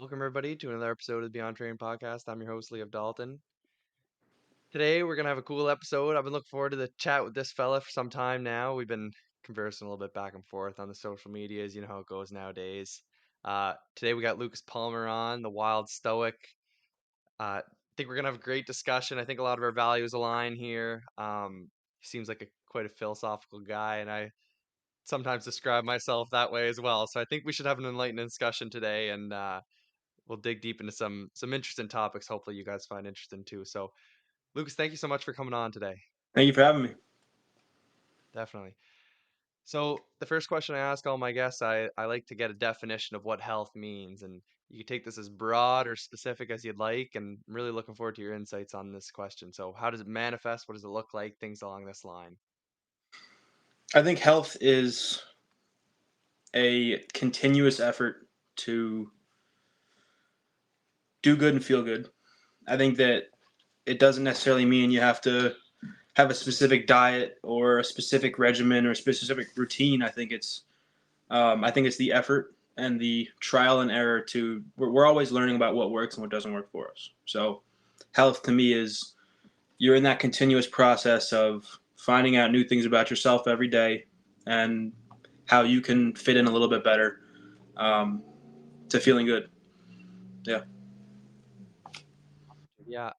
Welcome, everybody, to another episode of the Beyond Training Podcast. I'm your host, Liam Dalton. Today, we're going to have a cool episode. I've been looking forward to the chat with this fella for some time now. We've been conversing a little bit back and forth on the social medias. You know how it goes nowadays. Today, we got Lucas Palmer on, the wild stoic. I think we're going to have a great discussion. I think a lot of our values align here. He seems like quite a philosophical guy, and I sometimes describe myself that way as well. So I think we should have an enlightening discussion today, and we'll dig deep into some interesting topics. Hopefully, you guys find interesting too. So, Lucas, thank you so much for coming on today. Thank you for having me. Definitely. So, the first question I ask all my guests, I like to get a definition of what health means, and you can take this as broad or specific as you'd like. And I'm really looking forward to your insights on this question. So, how does it manifest? What does it look like? Things along this line. I think health is a continuous effort to do good and feel good. I think that it doesn't necessarily mean you have to have a specific diet or a specific regimen or a specific routine. I think it's the effort and the trial and error to we're always learning about what works and what doesn't work for us. So health to me is you're in that continuous process of finding out new things about yourself every day and how you can fit in a little bit better um, to feeling good. Yeah. Yeah,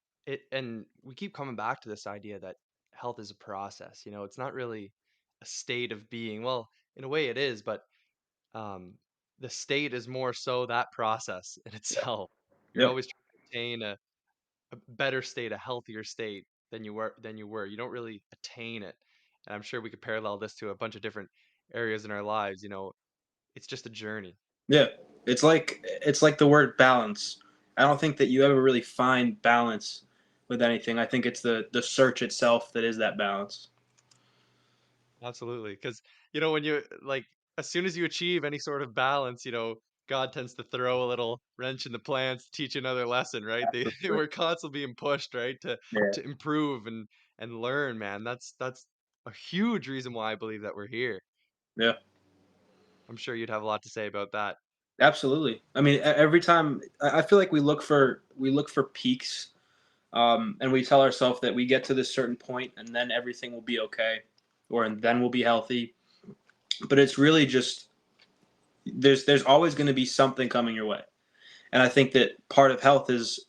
and we keep coming back to this idea that health is a process. It's not really a state of being. Well, in a way it is, but um, the state is more so that process in itself. You're Yep. always trying to attain a better state, a healthier state than you were. You don't really attain it. And I'm sure we could parallel this to a bunch of different areas in our lives. It's just a journey. Yeah. It's like the word balance. I don't think that you ever really find balance with anything. I think it's the search itself that is that balance. Absolutely. Because, when you like, as soon as you achieve any sort of balance, God tends to throw a little wrench in the plans, teach you another lesson, right? Absolutely. We're constantly being pushed, right, to Yeah. to improve and learn, man. That's a huge reason why I believe that we're here. Yeah. I'm sure you'd have a lot to say about that. Absolutely. I mean, every time I feel like we look for peaks, and we tell ourselves that we get to this certain point and then everything will be okay, or and then we'll be healthy. But it's really just there's always going to be something coming your way, and I think that part of health is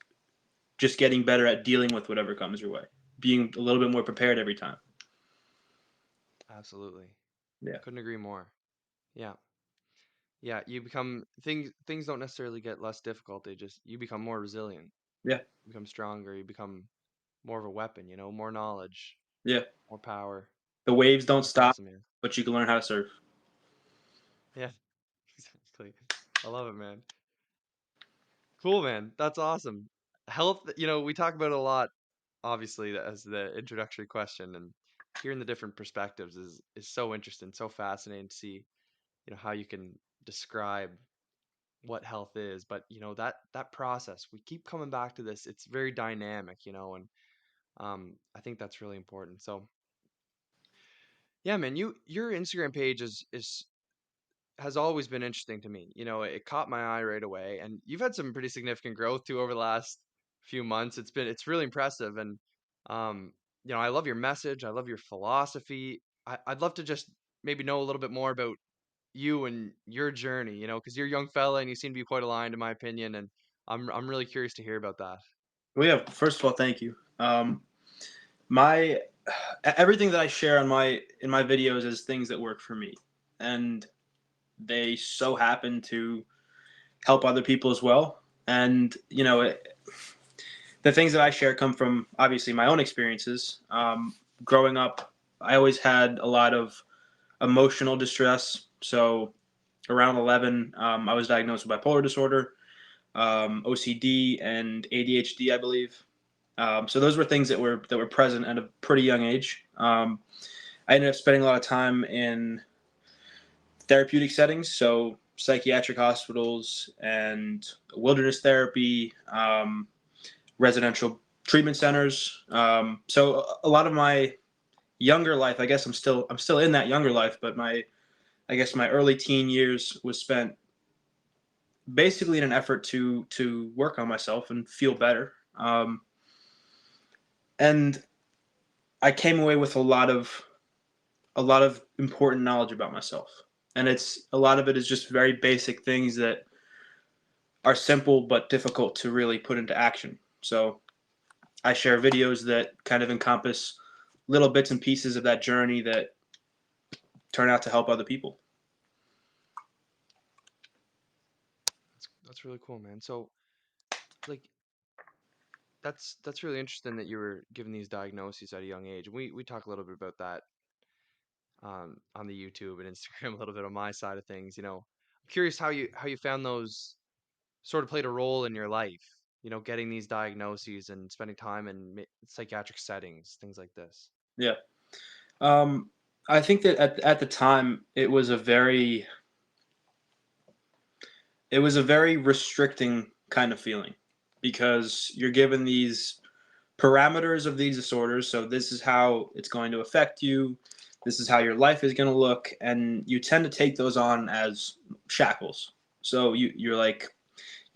just getting better at dealing with whatever comes your way, being a little bit more prepared every time. Absolutely. Yeah. Couldn't agree more. Yeah. Yeah, you become things don't necessarily get less difficult. You become more resilient, Yeah. you become stronger, you become more of a weapon, more knowledge, Yeah. more power. The waves don't That's stop, awesome, man. but you can learn how to surf. Yeah, exactly. I love it, man. Cool, man. That's awesome. Health, we talk about it a lot, obviously, as the introductory question, and hearing the different perspectives is so interesting, so fascinating to see, how you can describe what health is. But, that process, we keep coming back to this. It's very dynamic, and I think that's really important. So, yeah, man, your Instagram page is has always been interesting to me. It caught my eye right away, and you've had some pretty significant growth too over the last few months. It's really impressive, and um, I love your message. I love your philosophy. I'd love to just maybe know a little bit more about you and your journey. Because you're a young fella and you seem to be quite aligned, in my opinion, and I'm really curious to hear about that. Well, yeah. First of all, thank you. My everything that I share in my videos is things that work for me, and they so happen to help other people as well. And the things that I share come from obviously my own experiences. Growing up, I always had a lot of emotional distress. So around 11, I was diagnosed with bipolar disorder, OCD, and ADHD, I believe. So those were things that were present at a pretty young age. I ended up spending a lot of time in therapeutic settings, so psychiatric hospitals and wilderness therapy, residential treatment centers. So a lot of my younger life, I guess I'm still in that younger life, but my I guess my early teen years was spent basically in an effort to work on myself and feel better. And I came away with a lot of important knowledge about myself. And it's a lot of it is just very basic things that are simple but difficult to really put into action. So I share videos that kind of encompass little bits and pieces of that journey that turn out to help other people. That's really cool, man. So like that's really interesting that you were given these diagnoses at a young age. We talk a little bit about that on the YouTube and Instagram, a little bit on my side of things. I'm curious how you found those sort of played a role in your life. Getting these diagnoses and spending time in psychiatric settings, things like this. Yeah. Um, I think that at the time it was a very restricting kind of feeling because you're given these parameters of these disorders. So this is how it's going to affect you. This is how your life is going to look, and you tend to take those on as shackles. So you're like,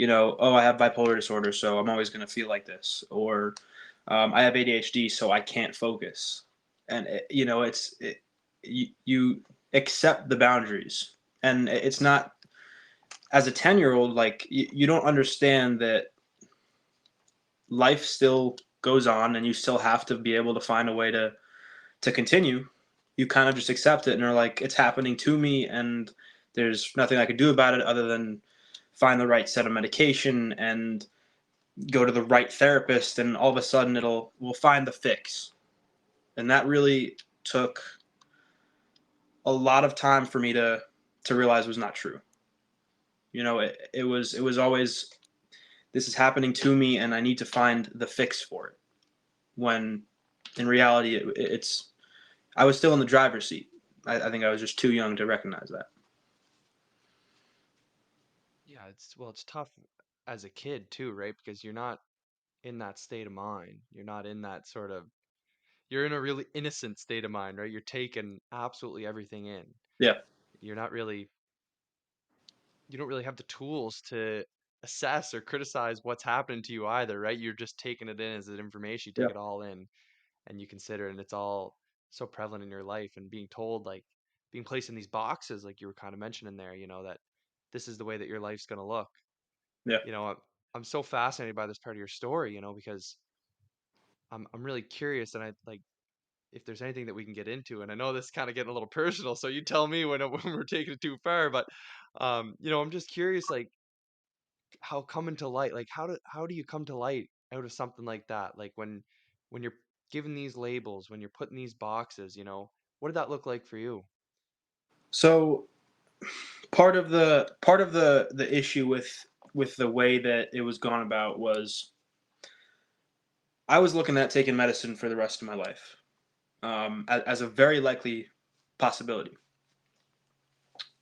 oh, I have bipolar disorder, so I'm always going to feel like this, or I have ADHD, so I can't focus. And you accept the boundaries, and it's not as a 10-year-old, like you don't understand that life still goes on, and you still have to be able to find a way to continue. You kind of just accept it and are like, it's happening to me, and there's nothing I could do about it other than find the right set of medication and go to the right therapist, and all of a sudden we'll find the fix. And that really took a lot of time for me to realize was not true. It was always, this is happening to me and I need to find the fix for it, when in reality it's I was still in the driver's seat. I think I was just too young to recognize that. Yeah, it's tough as a kid too, right? Because you're not in that state of mind. You're not in that sort of you're in a really innocent state of mind, right? You're taking absolutely everything in. Yeah, You're not really you don't really have the tools to assess or criticize what's happening to you either, right? You're just taking it in as an information. You yeah, take it all in and you consider it, and it's all so prevalent in your life and being told like being placed in these boxes like you were kind of mentioning there, that this is the way that your life's going to look. yeah. I'm so fascinated by this part of your story, because I'm really curious, and I like if there's anything that we can get into. And I know this is kind of getting a little personal, so you tell me when when we're taking it too far. But I'm just curious, like how coming to light, like how do you come to light out of something like that? Like when you're given these labels, when you're put in these boxes, what did that look like for you? So part of the issue with the way that it was gone about was I was looking at taking medicine for the rest of my life, as a very likely possibility.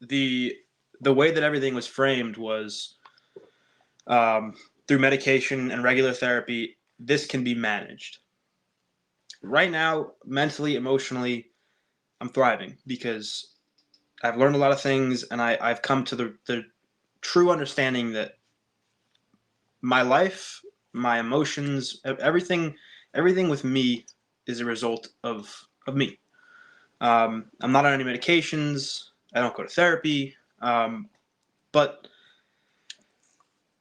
The way that everything was framed was, um, through medication and regular therapy, this can be managed. Right now, mentally, emotionally, I'm thriving because I've learned a lot of things, and I've come to the true understanding that my life, my emotions, everything with me is a result of me. I'm not on any medications. I don't go to therapy. But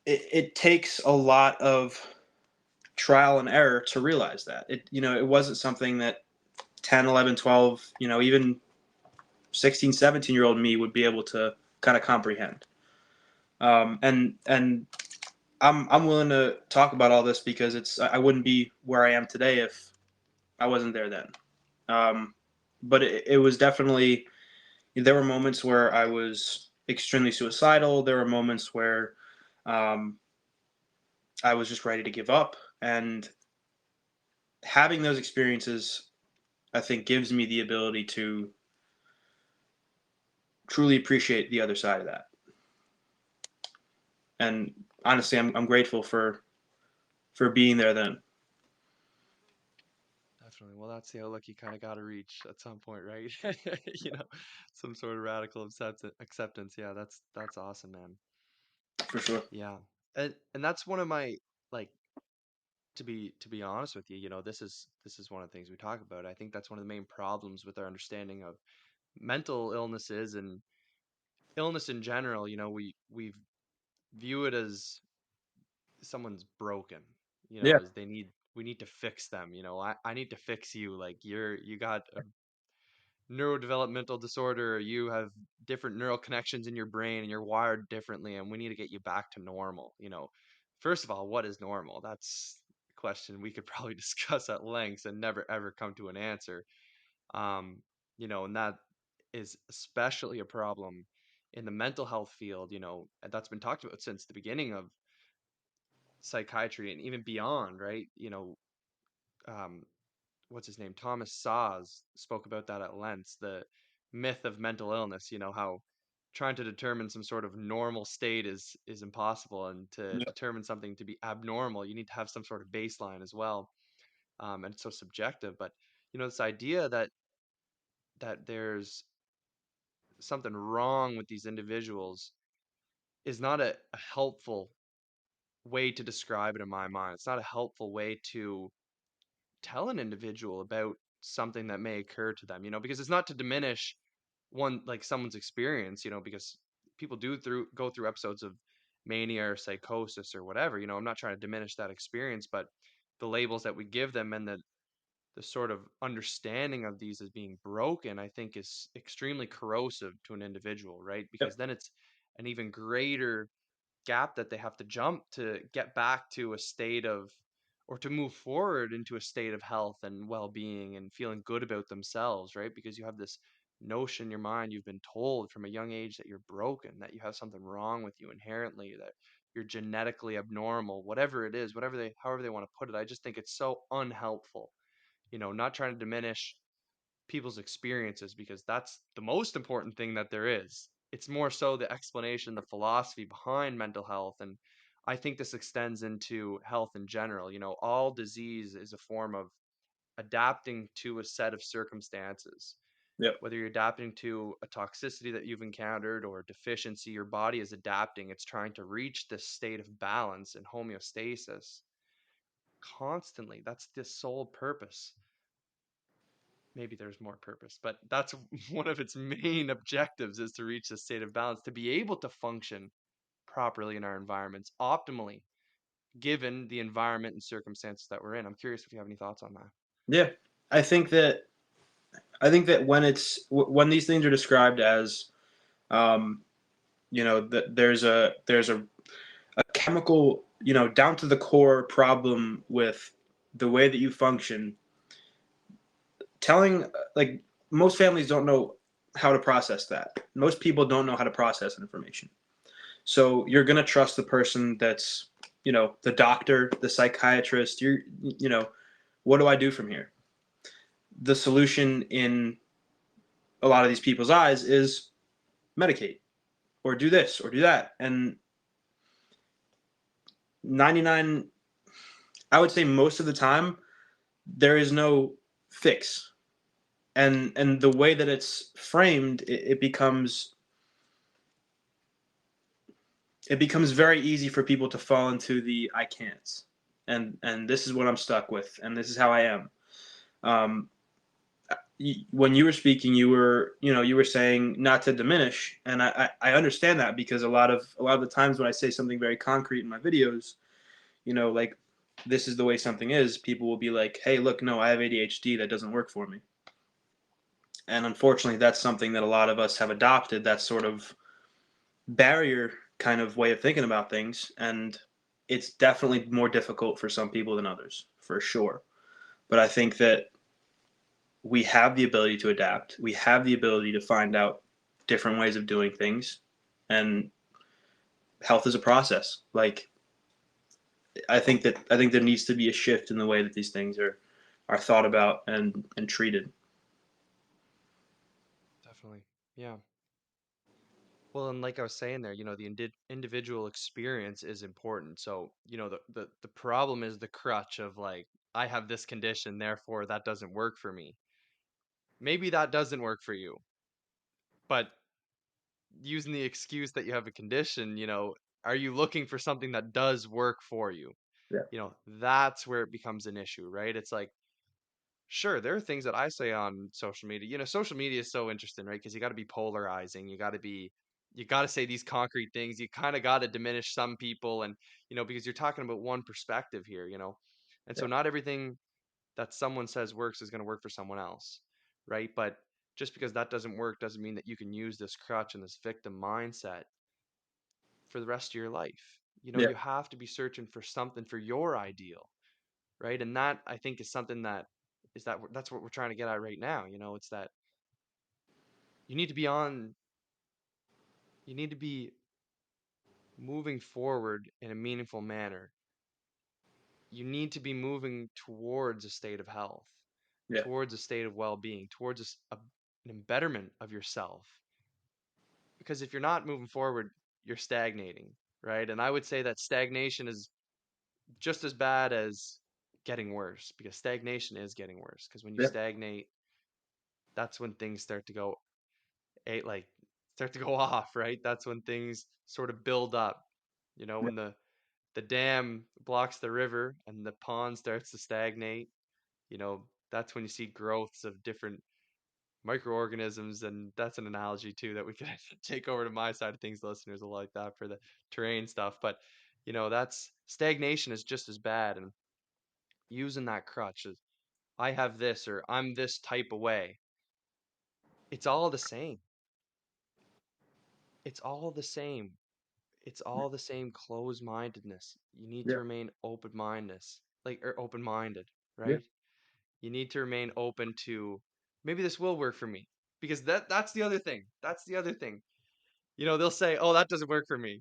it takes a lot of trial and error to realize that it wasn't something that 10, 11, 12, even 16, 17 year old me would be able to kind of comprehend. And I'm willing to talk about all this because I wouldn't be where I am today if I wasn't there then. Um, but it was definitely, there were moments where I was extremely suicidal. There were moments where, um, I was just ready to give up. And having those experiences, I think, gives me the ability to truly appreciate the other side of that. And honestly, I'm grateful for being there then. Definitely. Well, that's the outlook you kind of got to reach at some point, right? you know some sort of radical acceptance. Yeah, that's awesome, man. for sure. Yeah. And that's one of my, like, to be honest with you, this is one of the things we talk about. I think that's one of the main problems with our understanding of mental illnesses and illness in general. We view it as someone's broken, Yeah, as we need to fix them. I need to fix you, like you got a neurodevelopmental disorder, or you have different neural connections in your brain and you're wired differently, and we need to get you back to normal. First of all, what is normal? That's a question we could probably discuss at length and never ever come to an answer. um and that is especially a problem in the mental health field, and that's been talked about since the beginning of psychiatry and even beyond, right? Um, what's his name? Thomas Saz spoke about that at length, the myth of mental illness, how trying to determine some sort of normal state is impossible, and to yeah, determine something to be abnormal, you need to have some sort of baseline as well. And it's so subjective, but this idea that there's something wrong with these individuals is not a helpful way to describe it in my mind. It's not a helpful way to tell an individual about something that may occur to them, because it's not to diminish someone's experience, because people do through go through episodes of mania or psychosis or whatever. I'm not trying to diminish that experience, but the labels that we give them and the sort of understanding of these as being broken, I think is extremely corrosive to an individual, right? yeah, Because then it's an even greater gap that they have to jump to get back to a state of, or to move forward into a state of health and well-being and feeling good about themselves, right? Because you have this notion in your mind, you've been told from a young age that you're broken, that you have something wrong with you inherently, that you're genetically abnormal, whatever it is, however they want to put it. I just think it's so unhelpful, not trying to diminish people's experiences, because that's the most important thing that there is. It's more so the explanation, the philosophy behind mental health. And I think this extends into health in general. All disease is a form of adapting to a set of circumstances. yeah, Whether you're adapting to a toxicity that you've encountered or a deficiency, your body is adapting. It's trying to reach this state of balance and homeostasis constantly. That's the sole purpose. Maybe there's more purpose, but that's one of its main objectives, is to reach a state of balance, to be able to function properly in our environments optimally, given the environment and circumstances that we're in. I'm curious if you have any thoughts on that. yeah. I think that when when these things are described as, um, that a chemical, down to the core problem with the way that you function. Telling like most families don't know how to process that. Most people don't know how to process information. So you're gonna trust the person that's, the doctor, the psychiatrist. What do I do from here? The solution in a lot of these people's eyes is medicate or do this or do that. And 99, I would say most of the time, there is no fix. And the way that it's framed, it becomes very easy for people to fall into the I can'ts, and this is what I'm stuck with, and this is how I am. Um, when you were speaking, you were saying not to diminish, and I understand that, because a lot of the times when I say something very concrete in my videos, like this is the way something is, people will be like, hey, look, no, I have ADHD, that doesn't work for me. And unfortunately, that's something that a lot of us have adopted, that sort of barrier kind of way of thinking about things. And it's definitely more difficult for some people than others, for sure. But I think that we have the ability to adapt. We have the ability to find out different ways of doing things. And health is a process. Like, I think there needs to be a shift in the way that these things are thought about and treated. Definitely. Yeah. Well, and like I was saying there, the individual experience is important. So, the problem is the crutch of, like, I have this condition, therefore that doesn't work for me. Maybe that doesn't work for you, but using the excuse that you have a condition, are you looking for something that does work for you? Yeah. That's where it becomes an issue, right? It's like, sure, there are things that I say on social media. Social media is so interesting, right? Because you got to be polarizing. You got to say these concrete things. You kind of got to diminish some people, and because you're talking about one perspective here. And Yeah. so not everything that someone says works is going to work for someone else, right? But just because that doesn't work doesn't mean that you can use this crutch and this victim mindset for the rest of your life. Yeah. You have to be searching for something for your ideal, right? And that I think is something that's what we're trying to get at right now. It's that you need to be on, you need to be moving forward in a meaningful manner. You need to be moving towards a state of health, Yeah. towards a state of well-being, towards an embetterment of yourself. Because if you're not moving forward, you're stagnating, right? And I would say that stagnation is just as bad as getting worse, because stagnation is getting worse. Because when you Yeah. stagnate, that's when things like start to go off, right? That's when things sort of build up. Yeah. When the dam blocks the river and the pond starts to stagnate, that's when you see growths of different microorganisms, and that's an analogy too that we could take over to my side of things. Listeners will like that for the terrain stuff, but that's stagnation is just as bad, and using that crutch is I have this or I'm this type of way. It's all the same. It's all the same. It's all the same closed-mindedness. You need to Yeah. remain open-mindedness, like or open-minded, Yeah. right? You need to remain open to maybe this will work for me. Because that's the other thing. That's the other thing. They'll say, "Oh, that doesn't work for me."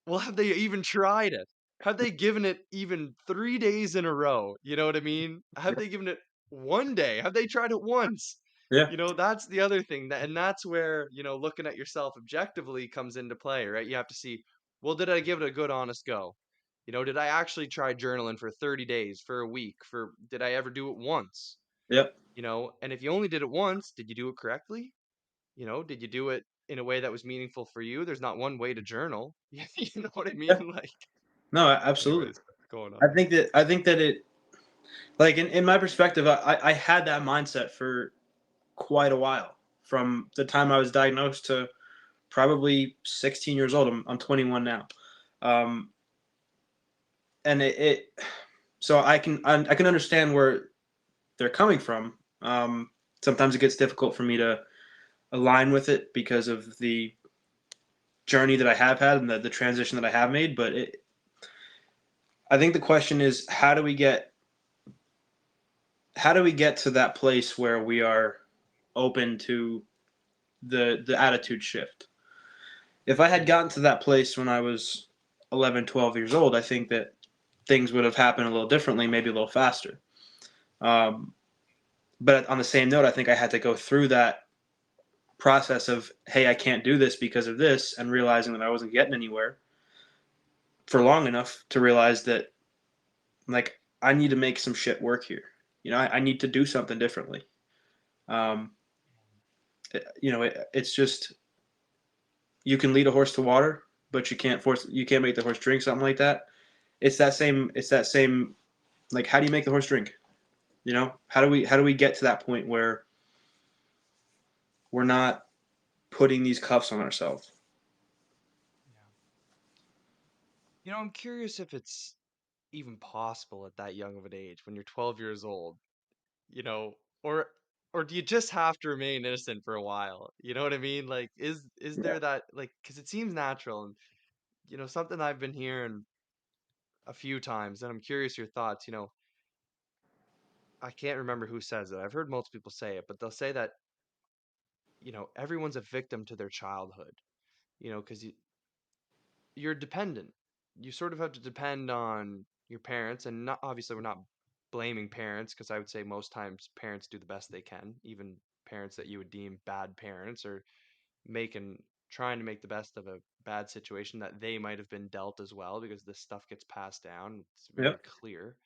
Well, have they even tried it? Have they given it even 3 days in a row? You know what I mean? Have Yeah. they given it 1 day? Have they tried it once? Yeah. That's the other thing, and that's where, looking at yourself objectively comes into play, right? You have to see, well, did I give it a good honest go? Did I actually try journaling for 30 days, for a week, did I ever do it once? Yeah. And if you only did it once, did you do it correctly? Did you do it in a way that was meaningful for you? There's not one way to journal. You know what I Yeah. mean? Like, No, absolutely. anyways, going on. I think that it, like, in my perspective, I had that mindset for quite a while, from the time I was diagnosed to probably 16 years old. I'm 21 now. Um, and so I can understand where they're coming from. Sometimes it gets difficult for me to align with it because of the journey that I have had and the transition that I have made. But I think the question is, how do we get to that place where we are open to the attitude shift? If I had Yeah. gotten to that place when I was 11, 12 years old, I think that things would have happened a little differently, maybe a little faster. Um, but on the same note, I think I had to go through that process of, hey, I can't do this because of this, and realizing that I wasn't getting anywhere for long enough to realize that, like, I need to make some shit work here. I need to do something differently. Um, it's just, you can lead a horse to water, but you can't make the horse drink, something like that. It's that same, like, how do you make the horse drink? How do we get to that point where we're not putting these cuffs on ourselves? Yeah. I'm curious if it's even possible at that young of an age when you're 12 years old, you know, or or do you just have to remain innocent for a while? You know what I mean? Like, is Yeah. there that, like, because it seems natural, and something I've been hearing a few times, and I'm curious your thoughts. I can't remember who says it. I've heard multiple people say it, but they'll say that, everyone's a victim to their childhood, because you're dependent. You sort of have to depend on your parents, and not obviously we're not blaming parents, because I would say most times parents do the best they can, even parents that you would deem bad parents, or making trying to make the best of a bad situation that they might have been dealt as well, because this stuff gets passed down. It's very Yep. clear.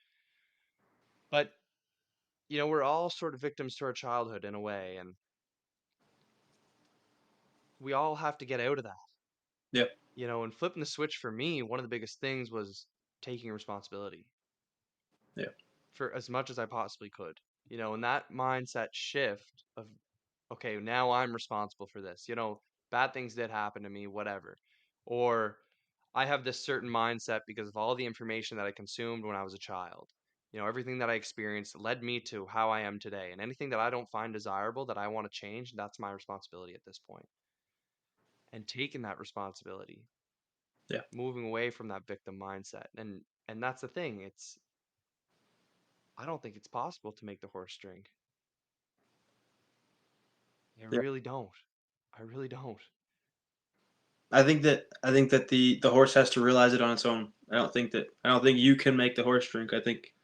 But we're all sort of victims to our childhood in a way, and we all have to get out of that. Yep. And flipping the switch for me, one of the biggest things was taking responsibility Yeah. for as much as I possibly could. And that mindset shift of, okay, now I'm responsible for this. Bad things did happen to me, whatever. Or I have this certain mindset because of all the information that I consumed when I was a child. Everything that I experienced led me to how I am today. And anything that I don't find desirable that I want to change, that's my responsibility at this point. And taking that responsibility, Yeah. moving away from that victim mindset. And that's the thing. I don't think it's possible to make the horse drink. I Yeah. really don't. I really don't. I think that the horse has to realize it on its own. I don't think you can make the horse drink. I think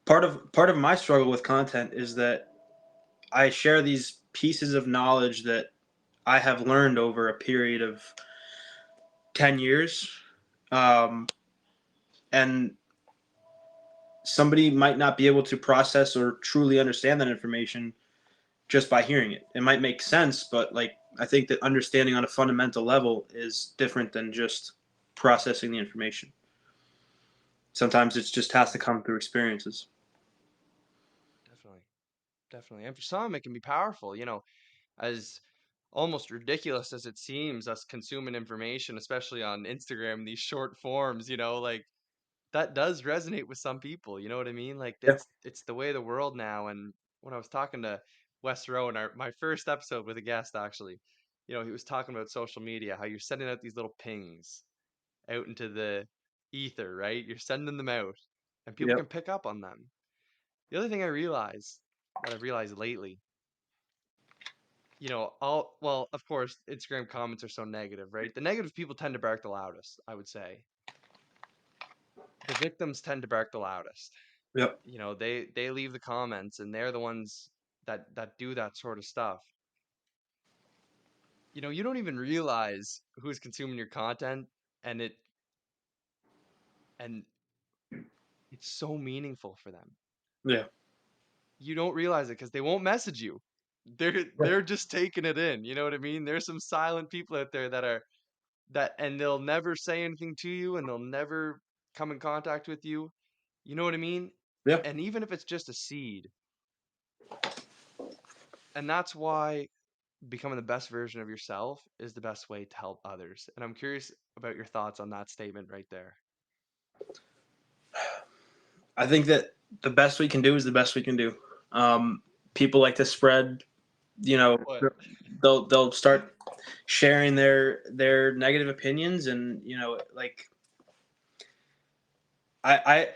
part of my struggle with content is that I share these pieces of knowledge that I have learned over a period of 10 years. Um, and somebody might not be able to process or truly understand that information just by hearing it. It might make sense, but like I think that understanding on a fundamental level is different than just processing the information. Sometimes it just has to Definitely. come through experiences. Definitely. Definitely. And for some, it can be powerful, as almost ridiculous as it seems, us consuming information, especially on Instagram, these short forms, like that does resonate with some people. You know what I mean? Like Yeah. it's the way of the world now. And when I was talking to Wes Rowe in my first episode with a guest, actually, he was talking about social media, how you're sending out these little pings out into the ether, right? You're sending them out, and people Yep. can pick up on them. The other thing I realized that I've realized lately, well, of course, Instagram comments are so negative, right? The negative people tend to bark the loudest, I would say. The victims tend to bark the loudest. Yep. They leave the comments, and they're the ones that do that sort of stuff. You don't even realize who's consuming your content, and and it's so meaningful for them. Yeah. You don't realize it because they won't message you. They're Yeah. they're just taking it in. You know what I mean? There's some silent people out there and they'll never say anything to you, and they'll never come in contact with you. You know what I mean? Yeah. And even if it's just a seed, and that's why becoming the best version of yourself is the best way to help others. And I'm curious about your thoughts on that statement right there. I think that the best we can do is the best we can do. People like to spread, you know, What? they'll start sharing their negative opinions, and like I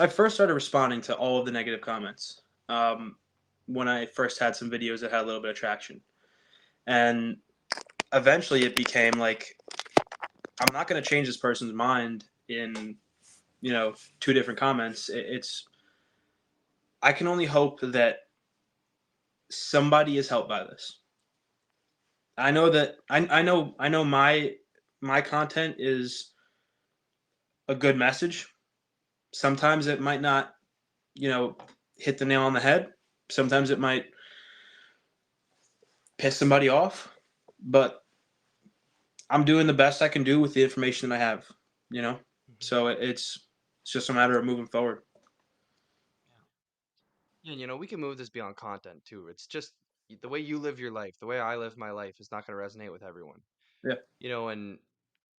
first started responding to all of the negative comments when I first had some videos that had a little bit of traction, and eventually it became like I'm not going to change this person's mind in two different comments. It's I can only hope that somebody is helped by this. I know that I know my content is a good message. Sometimes it might not, you know, hit the nail on the head. Sometimes it might piss somebody off, but I'm doing the best I can do with the information that I have, you know. Mhm. So it's just a matter of moving forward. Yeah. And we can move this beyond content too. It's just the way you live your life, the way I live my life is not going to resonate with everyone. Yeah.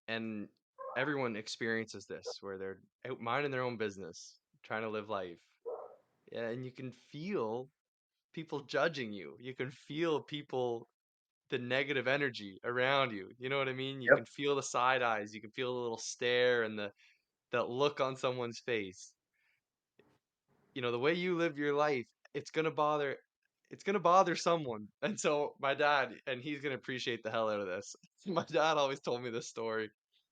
And everyone experiences this where they're out minding their own business, trying to live life. Yeah, and you can feel people judging you. You can feel people the negative energy around you. You know what I mean? You can Yep. feel the side eyes, you can feel the little stare and that look on someone's face. The way you live your life, it's gonna bother someone. And so my dad, and he's gonna appreciate the hell out of this. My dad always told me this story.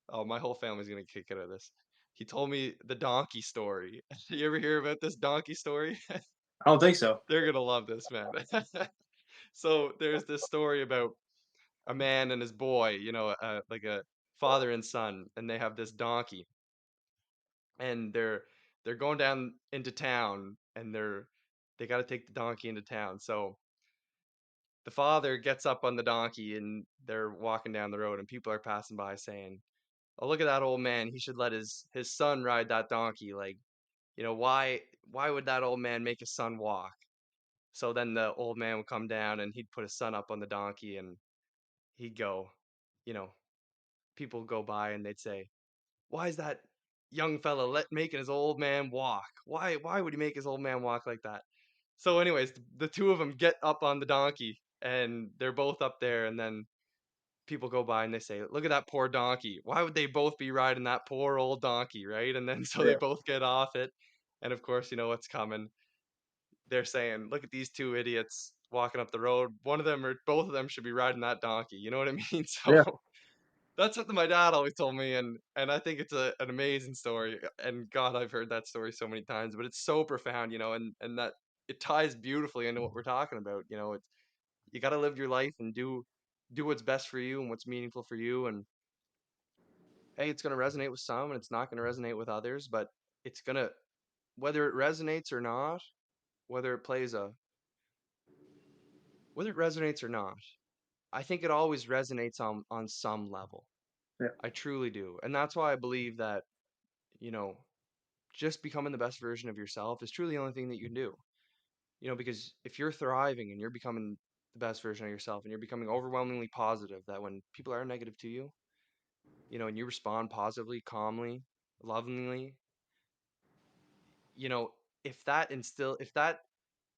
Oh, my whole family's gonna kick out of this. He told me the donkey story. You ever hear about this donkey story? I don't think so. They're gonna love this, man. So there's this story about a man and his boy, like a father and son, and they have this donkey, and they're going down into town, and they got to take the donkey into town. So the father gets up on the donkey and they're walking down the road and people are passing by saying, "Oh, look at that old man. He should let his son ride that donkey. Like, why would that old man make his son walk?" So then the old man would come down and he'd put his son up on the donkey and he'd go, you know, people would go by and they'd say, "Why is that young fella making his old man walk? Why would he make his old man walk like that?" So anyways, the two of them get up on the donkey and they're both up there and then people go by and they say, "Look at that poor donkey. Why would they both be riding that poor old donkey, right?" And then so they Yeah. both get off it. And of course, you know what's coming. They're saying, "Look at these two idiots walking up the road. One of them or both of them should be riding that donkey." You know what I mean? So Yeah. that's something my dad always told me, and I think it's an amazing story. And God, I've heard that story so many times, but it's so profound, and that it ties beautifully into what we're talking about. It's you got to live your life and do what's best for you and what's meaningful for you. And hey, it's going to resonate with some and it's not going to resonate with others, but it's going to, whether it resonates or not, whether it plays a whether it resonates or not, I think it always resonates on some level. Yeah. I truly do. And that's why I believe that, you know, just becoming the best version of yourself is truly the only thing that you can do. Because if you're thriving and you're becoming the best version of yourself and you're becoming overwhelmingly positive, that when people are negative to you, and you respond positively, calmly, lovingly, you know, if that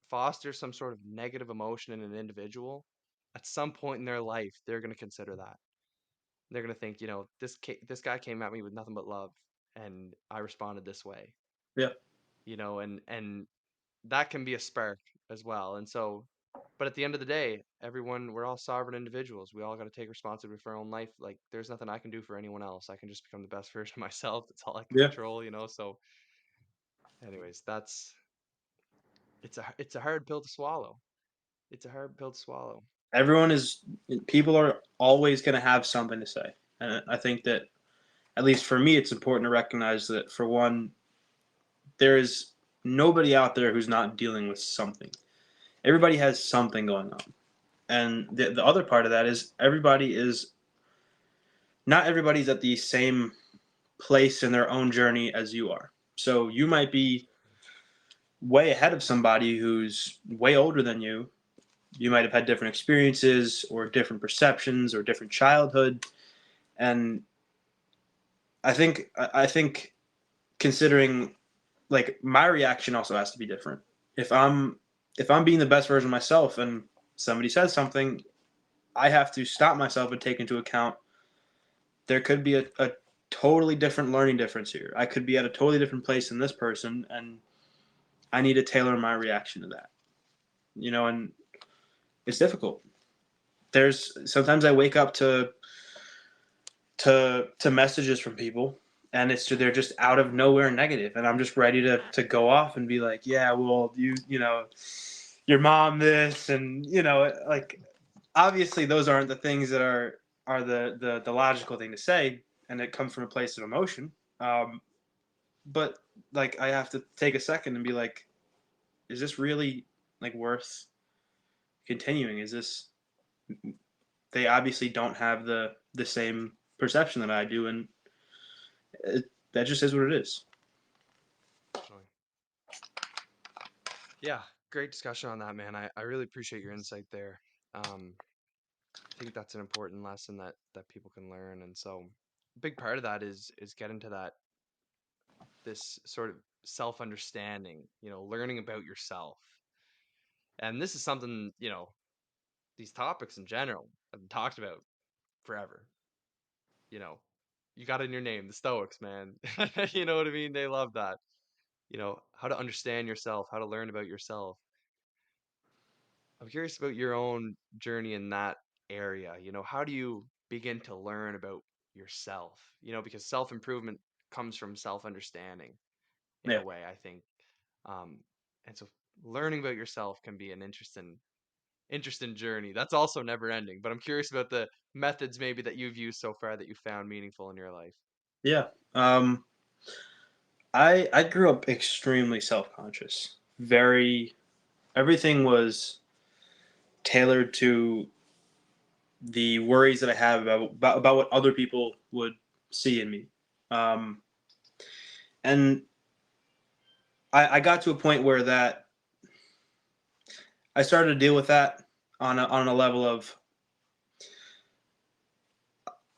fosters some sort of negative emotion in an individual, at some point in their life, they're going to consider that. They're going to think, this guy came at me with nothing but love and I responded this way, Yeah. and that can be a spark as well. And so, but at the end of the day, we're all sovereign individuals. We all got to take responsibility for our own life. Like, there's nothing I can do for anyone else. I can just become the best version of myself. That's all I can Yeah. control. So, anyways, it's a hard pill to swallow. It's a hard pill to swallow. Everyone is People are always going to have something to say, and I think that, at least for me, it's important to recognize that, for one, there is nobody out there who's not dealing with something. Everybody has something going on, and the other part of that is, not everybody's at the same place in their own journey as you are. So you might be way ahead of somebody who's way older than you. You might have had different experiences or different perceptions or different childhood, and I think considering, like, my reaction also has to be different. If I'm if I'm being the best version of myself and somebody says something, I have to stop myself and take into account there could be a totally different learning difference here. I could be at a totally different place than this person, and I need to tailor my reaction to that. And it's difficult. There's sometimes I wake up to messages from people, and they're just out of nowhere negative, and I'm just ready to go off and be like, yeah, well, your mom this, and like, obviously those aren't the things that are the logical thing to say, and it comes from a place of emotion. But, like, I have to take a second and be like, is this really, like, worth continuing? Is this They obviously don't have the same perception that I do, and that just is what it is. Definitely. Yeah, great discussion on that, man. I really appreciate your insight there. I think that's an important lesson that people can learn. And so a big part of that is getting to this sort of self-understanding, learning about yourself. And this is something, these topics in general have been talked about forever. You know, you got it in your name, the Stoics, man. You know what I mean? They love that. How to understand yourself, how to learn about yourself. I'm curious about your own journey in that area. How do you begin to learn about yourself? Because self-improvement comes from self-understanding in Yeah. a way, I think. Um, and so learning about yourself can be an interesting journey. That's also never ending, but I'm curious about the methods maybe that you've used so far that you found meaningful in your life. Yeah. I grew up extremely self conscious. Very Everything was tailored to the worries that I have about what other people would see in me. Um, and I got to a point where that I started to deal with that on a level of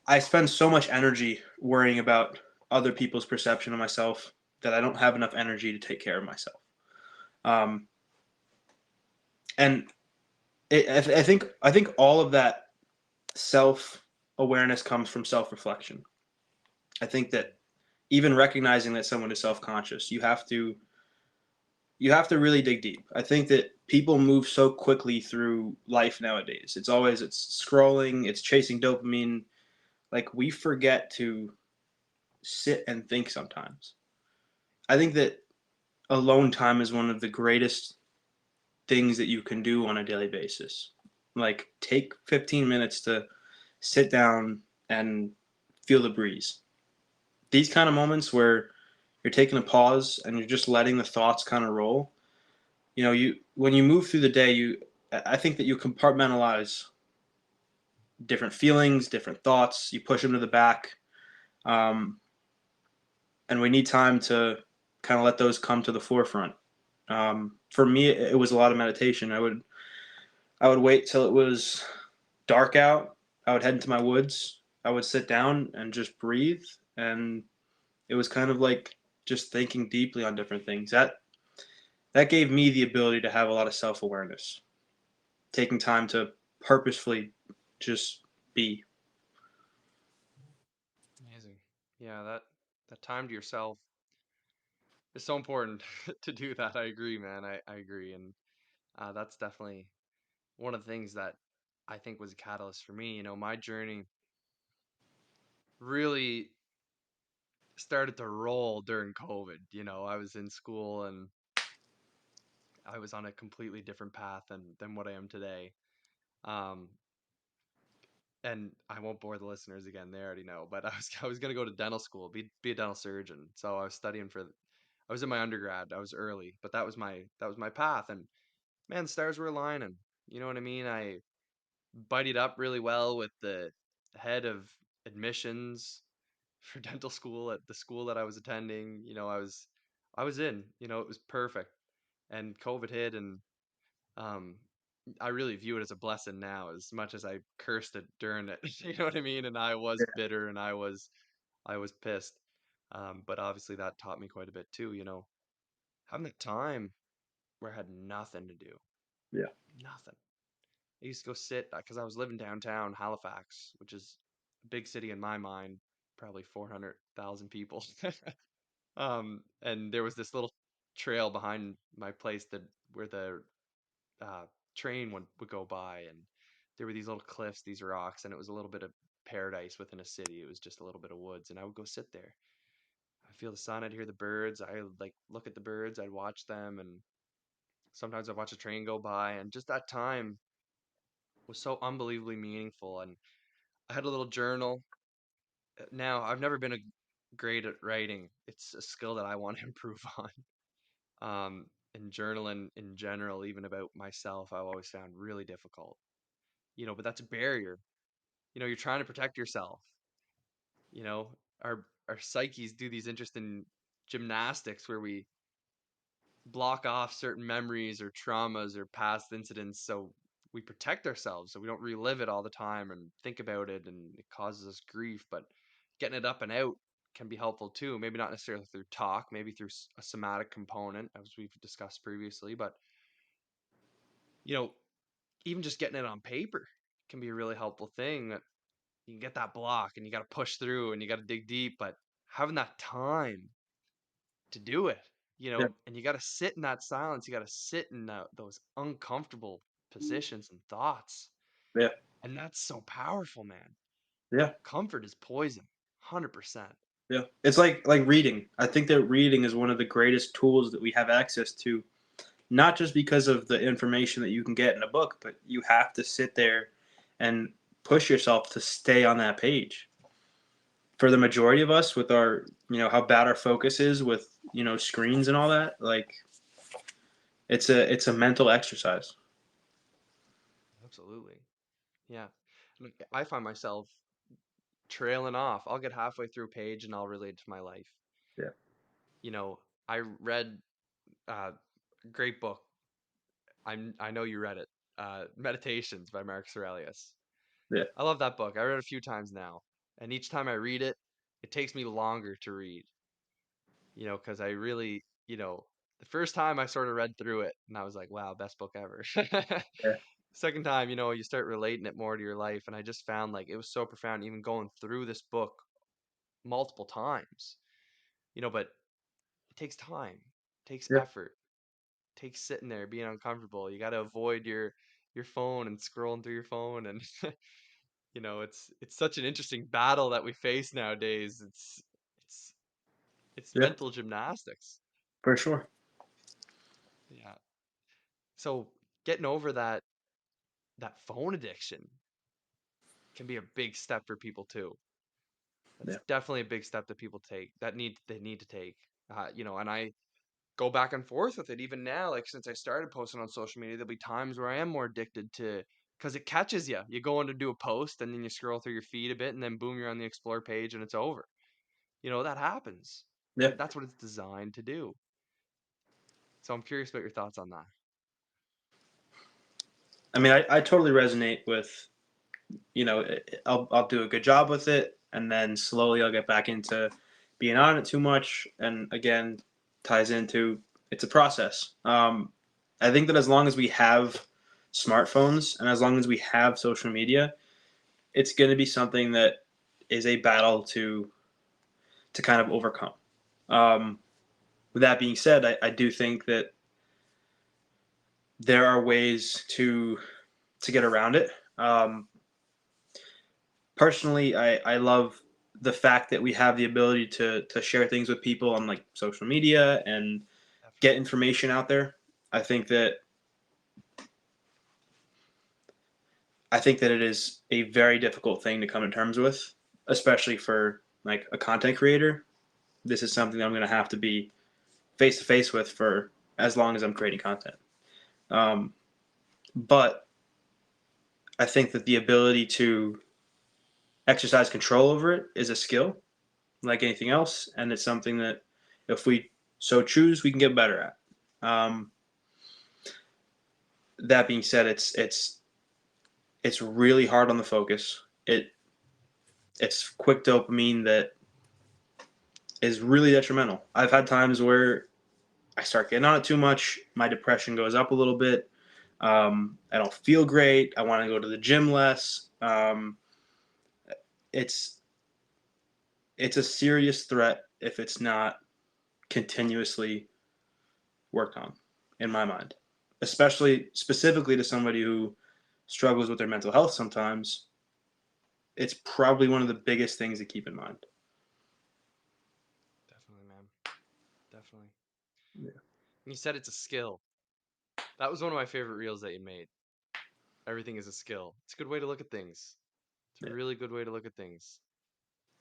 I spend so much energy worrying about other people's perception of myself that I don't have enough energy to take care of myself. Um, and I think all of that self awareness comes from self reflection. I think that even recognizing that someone is self conscious, you have to really dig deep. I think that people move so quickly through life nowadays. It's scrolling, it's chasing dopamine. Like we forget to sit and think sometimes. I think that alone time is one of the greatest things that you can do on a daily basis. Like take 15 minutes to sit down and feel the breeze. These kind of moments where you're taking a pause and you're just letting the thoughts kind of roll. You when you move through the day, I think that you compartmentalize different feelings, different thoughts. You push them to the back, um, and we need time to kind of let those come to the forefront. For me, it was a lot of meditation. I would wait till it was dark out. I would head into my woods. I would sit down and just breathe, and it was kind of like just thinking deeply on different things. That gave me the ability to have a lot of self awareness, taking time to purposefully just be. Amazing. Yeah, that time to yourself is so important to do that. I agree, man. I agree, and that's definitely one of the things that I think was a catalyst for me. My journey really started to roll during COVID. I was in school and I was on a completely different path than what I am today. Um, and I won't bore the listeners again; they already know. But I was gonna go to dental school, be a dental surgeon. So I was studying for. I was in my undergrad. I was early, but that was my path. And man, the stars were aligning. You know what I mean? I buddied up really well with the head of admissions for dental school at the school that I was attending. I was in. It was perfect. And COVID hit, and um, I really view it as a blessing now, as much as I cursed it during it. You know what I mean? And I was bitter, and I was pissed. But obviously that taught me quite a bit too. Having that time where I had nothing to do, Yeah, nothing. I used to go sit because I was living downtown Halifax, which is a big city in my mind, probably 400,000 people. And there was this little trail behind my place that where the uh, train would go by, and there were these little cliffs, these rocks, and it was a little bit of paradise within a city. It was just a little bit of woods, and I would go sit there. I feel the sun. I'd hear the birds. I like look at the birds. I'd watch them, and sometimes I'd watch a train go by, and just that time was so unbelievably meaningful. And I had a little journal. Now, I've never been great at writing. It's a skill that I want to improve on. And journaling in general, even about myself, I've always found really difficult. But that's a barrier. You're trying to protect yourself. You know, our psyches do these interesting gymnastics where we block off certain memories or traumas or past incidents so we protect ourselves so we don't relive it all the time and think about it, and it causes us grief. But getting it up and out can be helpful too, maybe not necessarily through talk, maybe through a somatic component as we've discussed previously. But you know even just getting it on paper can be a really helpful thing. That you can get that block and you got to push through and you got to dig deep, but having that time to do it, yeah, and you got to sit in that silence. You got to sit in those uncomfortable positions and thoughts. yeah, And that's so powerful, man. yeah, Comfort is poison, 100%. yeah. It's like reading. I think that reading is one of the greatest tools that we have access to, not just because of the information that you can get in a book, but you have to sit there and push yourself to stay on that page. For the majority of us, with our, how bad our focus is with, screens and all that, like it's a mental exercise. Absolutely. Yeah. I find myself trailing off. I'll get halfway through a page and I'll relate to my life. Yeah. You know, I read a great book. I know you read it. Meditations by Marcus Aurelius. Yeah. I love that book. I read it a few times now, and each time I read it, it takes me longer to read. Because I really, the first time I sort of read through it, and I was like, wow, best book ever. Yeah. Second time, you start relating it more to your life, and I just found like it was so profound, even going through this book multiple times. But it takes time, takes Yeah. effort, takes sitting there being uncomfortable. You got to avoid your phone and scrolling through your phone, and it's such an interesting battle that we face nowadays. It's it's Yeah. mental gymnastics. For sure. Yeah. So getting over that phone addiction can be a big step for people too. Yeah. That's definitely a big step that people take that they need to take. And I go back and forth with it even now. Like since I started posting on social media, there'll be times where I am more addicted to because it catches you. You go in to do a post and then you scroll through your feed a bit and then boom, you're on the explore page and it's over. That happens. Yeah. And that's what it's designed to do. So I'm curious about your thoughts on that. I mean, I totally resonate with, I'll do a good job with it, and then slowly I'll get back into being on it too much, and again, ties into it's a process. I think that as long as we have smartphones and as long as we have social media, it's going to be something that is a battle to kind of overcome. Um, with that being said, I do think that there are ways to get around it. Personally, I love the fact that we have the ability to share things with people on like social media and get Definitely. information out there. I think that I think that it is a very difficult thing to come to terms with, especially for like a content creator. This is something that I'm going to have to be face to face with for as long as I'm creating content. Um, but I think that the ability to exercise control over it is a skill, like anything else, and it's something that if we so choose, we can get better at. Um, that being said, it's really hard on the focus. It's quick dopamine that is really detrimental. I've had times where I start getting on it too much. My depression goes up a little bit. I don't feel great. I want to go to the gym less. It's it's a serious threat if it's not continuously worked on, in my mind, especially specifically to somebody who struggles with their mental health sometimes. It's probably one of the biggest things to keep in mind. Definitely, man. Definitely. Yeah. And you said it's a skill. That was one of my favorite reels that you made. Everything is a skill. It's a good way to look at things. It's a Yeah. really good way to look at things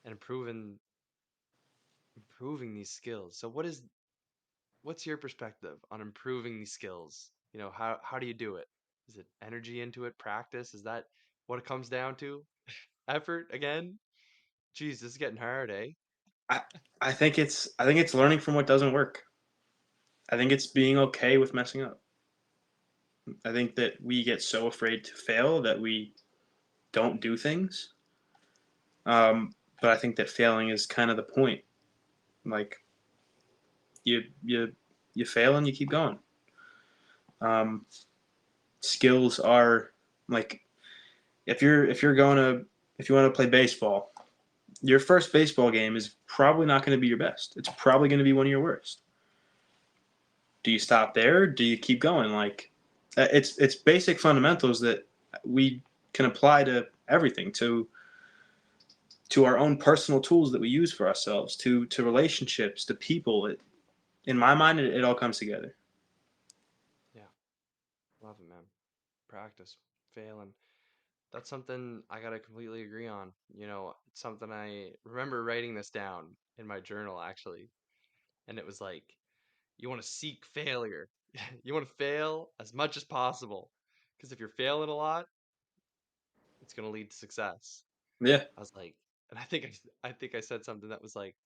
and improving these skills. So what's your perspective on improving these skills? How do you do it? Is it energy into it, practice? Is that what it comes down to? Effort again? Jeez, this is getting hard, eh? I I think it's learning from what doesn't work. I think it's being okay with messing up. I think that we get so afraid to fail that we don't do things. But I think that failing is kind of the point. Like you you you fail and you keep going. Um, skills are like if you're going to if you want to play baseball, your first baseball game is probably not going to be your best. It's probably going to be one of your worst. Do you stop there? Do you keep going? Like it's basic fundamentals that we can apply to everything, to our own personal tools that we use for ourselves, to relationships, to people. In my mind, it all comes together. Yeah, love it, man. Practice, failing. That's something I gotta completely agree on. It's something I remember writing this down in my journal actually, and it was like, you want to seek failure. You want to fail as much as possible, because if you're failing a lot, it's gonna lead to success. Yeah. I was like, and I think I said something that was like,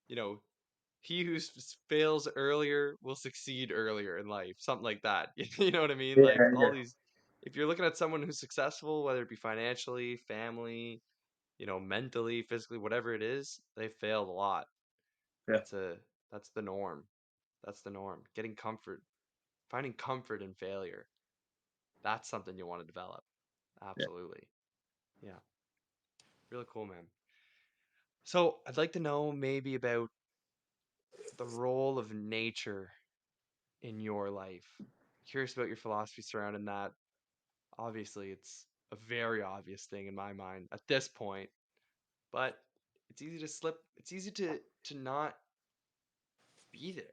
you know, he who fails earlier will succeed earlier in life, something like that. You know what I mean? Yeah. Like all Yeah. these, if you're looking at someone who's successful, whether it be financially, family, mentally, physically, whatever it is, they failed a lot. Yeah. That's a that's the norm. That's the norm. Getting comfort, finding comfort in failure. That's something you want to develop. Yeah. Absolutely. Yeah. Really cool, man. So I'd like to know maybe about the role of nature in your life. Curious about your philosophy surrounding that. Obviously, it's a very obvious thing in my mind at this point, but it's easy to slip. It's easy to not be there.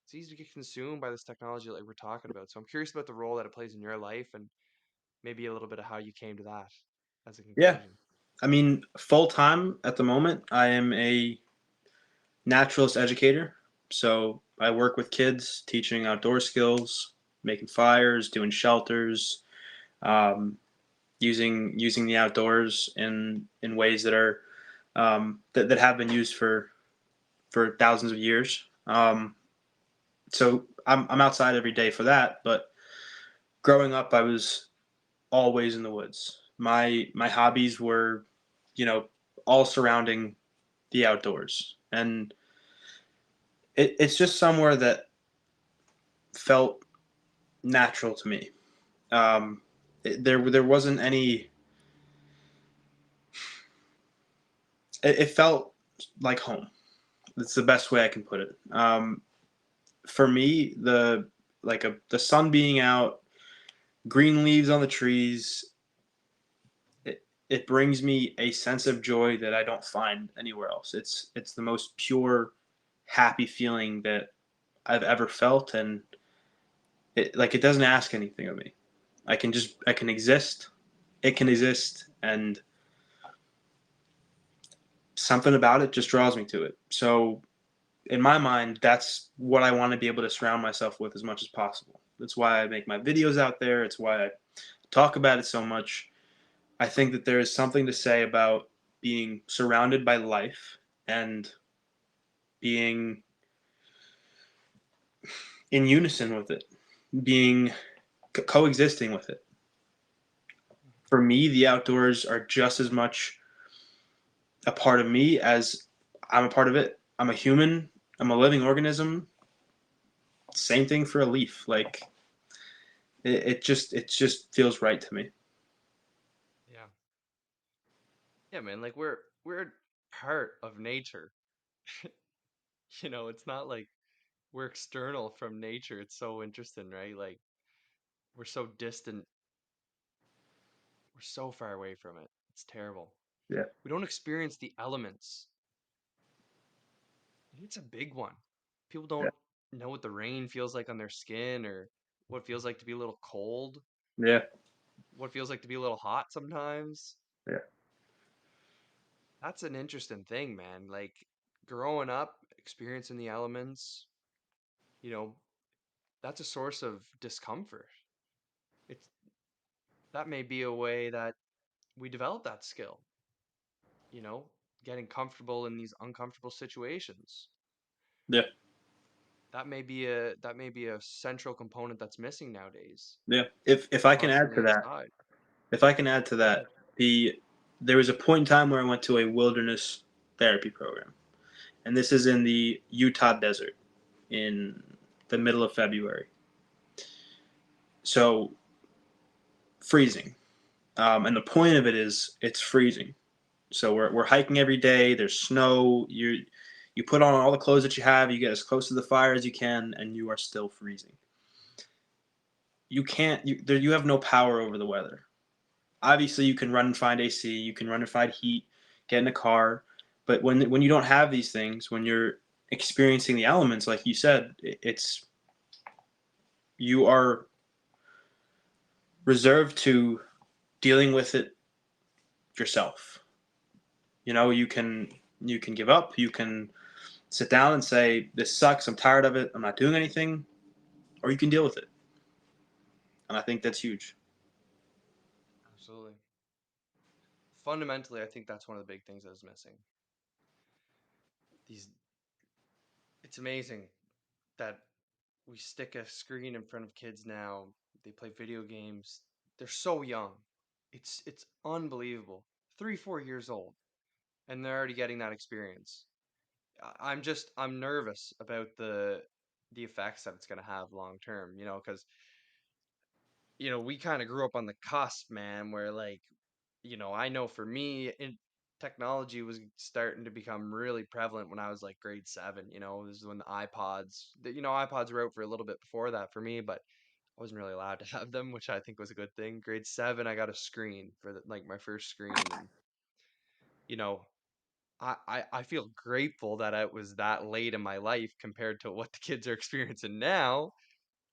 It's easy to get consumed by this technology like we're talking about. So I'm curious about the role that it plays in your life and maybe a little bit of how you came to that as a Yeah. conclusion. I mean, full time at the moment, I am a naturalist educator. So I work with kids, teaching outdoor skills, making fires, doing shelters, um, using the outdoors in ways that are that have been used for thousands of years. So I'm outside every day for that. But growing up, I was always in the woods. My hobbies were, you know, all surrounding the outdoors, and it's just somewhere that felt natural to me. There wasn't any. It felt like home. That's the best way I can put it. For me, the sun being out, green leaves on the trees, it brings me a sense of joy that I don't find anywhere else. It's the most pure, happy feeling that I've ever felt, and it doesn't ask anything of me. I can exist. It can exist, and something about it just draws me to it. So in my mind, that's what I want to be able to surround myself with as much as possible. That's why I make my videos out there. It's why I talk about it so much. I think that there is something to say about being surrounded by life and being in unison with it, being coexisting with it. For me, the outdoors are just as much a part of me as I'm a part of it. I'm a human. I'm a living organism. Same thing for a leaf. Like it just feels right to me. Yeah. Yeah, man, like we're part of nature. It's not like we're external from nature. It's so interesting, right? Like we're so distant, we're so far away from it. It's terrible. Yeah, We don't experience the elements. And it's a big one. People yeah, don't know what the rain feels like on their skin or what it feels like to be a little cold, yeah, what it feels like to be a little hot sometimes. yeah, That's an interesting thing, man. Like growing up, experiencing the elements, you know, that's a source of discomfort. It's that may be a way that we develop that skill, you know, getting comfortable in these uncomfortable situations. yeah, That may be a central component that's missing nowadays. yeah. If I can add Constantly to that, inside. if I can add to Go that, ahead. the there was a point in time where I went to a wilderness therapy program, and this is in the Utah desert in the middle of February. So freezing, and the point of it is it's freezing. So we're hiking every day. There's snow. You put on all the clothes that you have. You get as close to the fire as you can, and you are still freezing. You can't. You have no power over the weather. Obviously, you can run and find AC. You can run and find heat. Get in a car. But when you don't have these things, when you're experiencing the elements, like you said, it's you are reserved to dealing with it yourself. You can give up. You can sit down and say, "This sucks. I'm tired of it. I'm not doing anything," or you can deal with it. And I think that's huge. Absolutely. fundamentally, I think that's one of the big things that is missing. These, it's amazing that we stick a screen in front of kids now. They play video games. They're so young. It's unbelievable. 3, 4 years old, and they're already getting that experience. I'm nervous about the effects that it's gonna have long term. Because we kind of grew up on the cusp, man, where like I know for me, technology was starting to become really prevalent when I was like grade 7. This is when the iPods were out for a little bit before that for me, but I wasn't really allowed to have them, which I think was a good thing. Grade 7, I got a screen for like my first screen, and you know, I feel grateful that it was that late in my life compared to what the kids are experiencing now.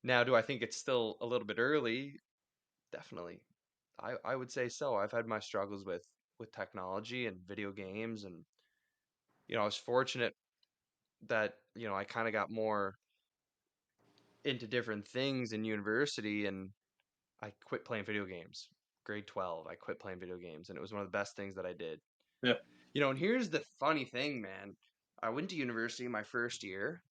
Now, do I think it's still a little bit early? Definitely. I would say so. I've had my struggles with technology and video games, and I was fortunate that I kind of got more into different things in university, and I quit playing video games. Grade 12, I quit playing video games, and it was one of the best things that I did. Yeah. And here's the funny thing, man. I went to university my first year,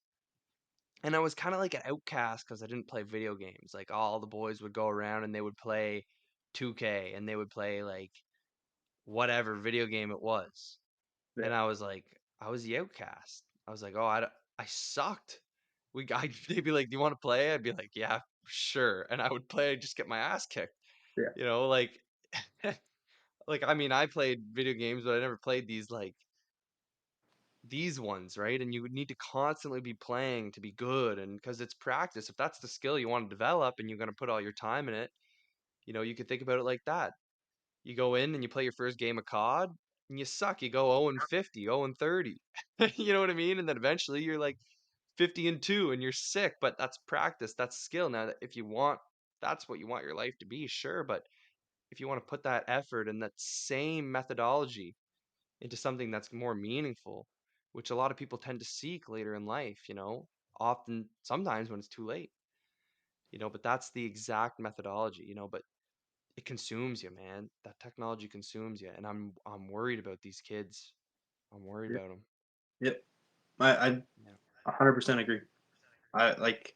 and I was kind of like an outcast because I didn't play video games. Like all the boys would go around and they would play 2K, and they would play like whatever video game it was. Yeah. And I was the outcast. I was like, oh, I sucked. They'd be like, do you want to play? I'd be like, yeah, sure. And I would play, I'd just get my ass kicked. Yeah. Like, I mean, I played video games, but I never played these ones, right? And you would need to constantly be playing to be good. And because it's practice, if that's the skill you want to develop and you're going to put all your time in it, you could think about it like that. You go in and you play your first game of COD and you suck. You go 0 and 50, 0 and 30. You know what I mean? And then eventually you're like 50 and 2 and you're sick, but that's practice, that's skill. Now, if you want, that's what you want your life to be, sure. But if you want to put that effort and that same methodology into something that's more meaningful, which a lot of people tend to seek later in life, often, sometimes when it's too late, but that's the exact methodology, but it consumes you, man. That technology consumes you, and I'm worried about these kids. I'm worried Yeah. about them. Yep. I Yeah. 100% agree. I like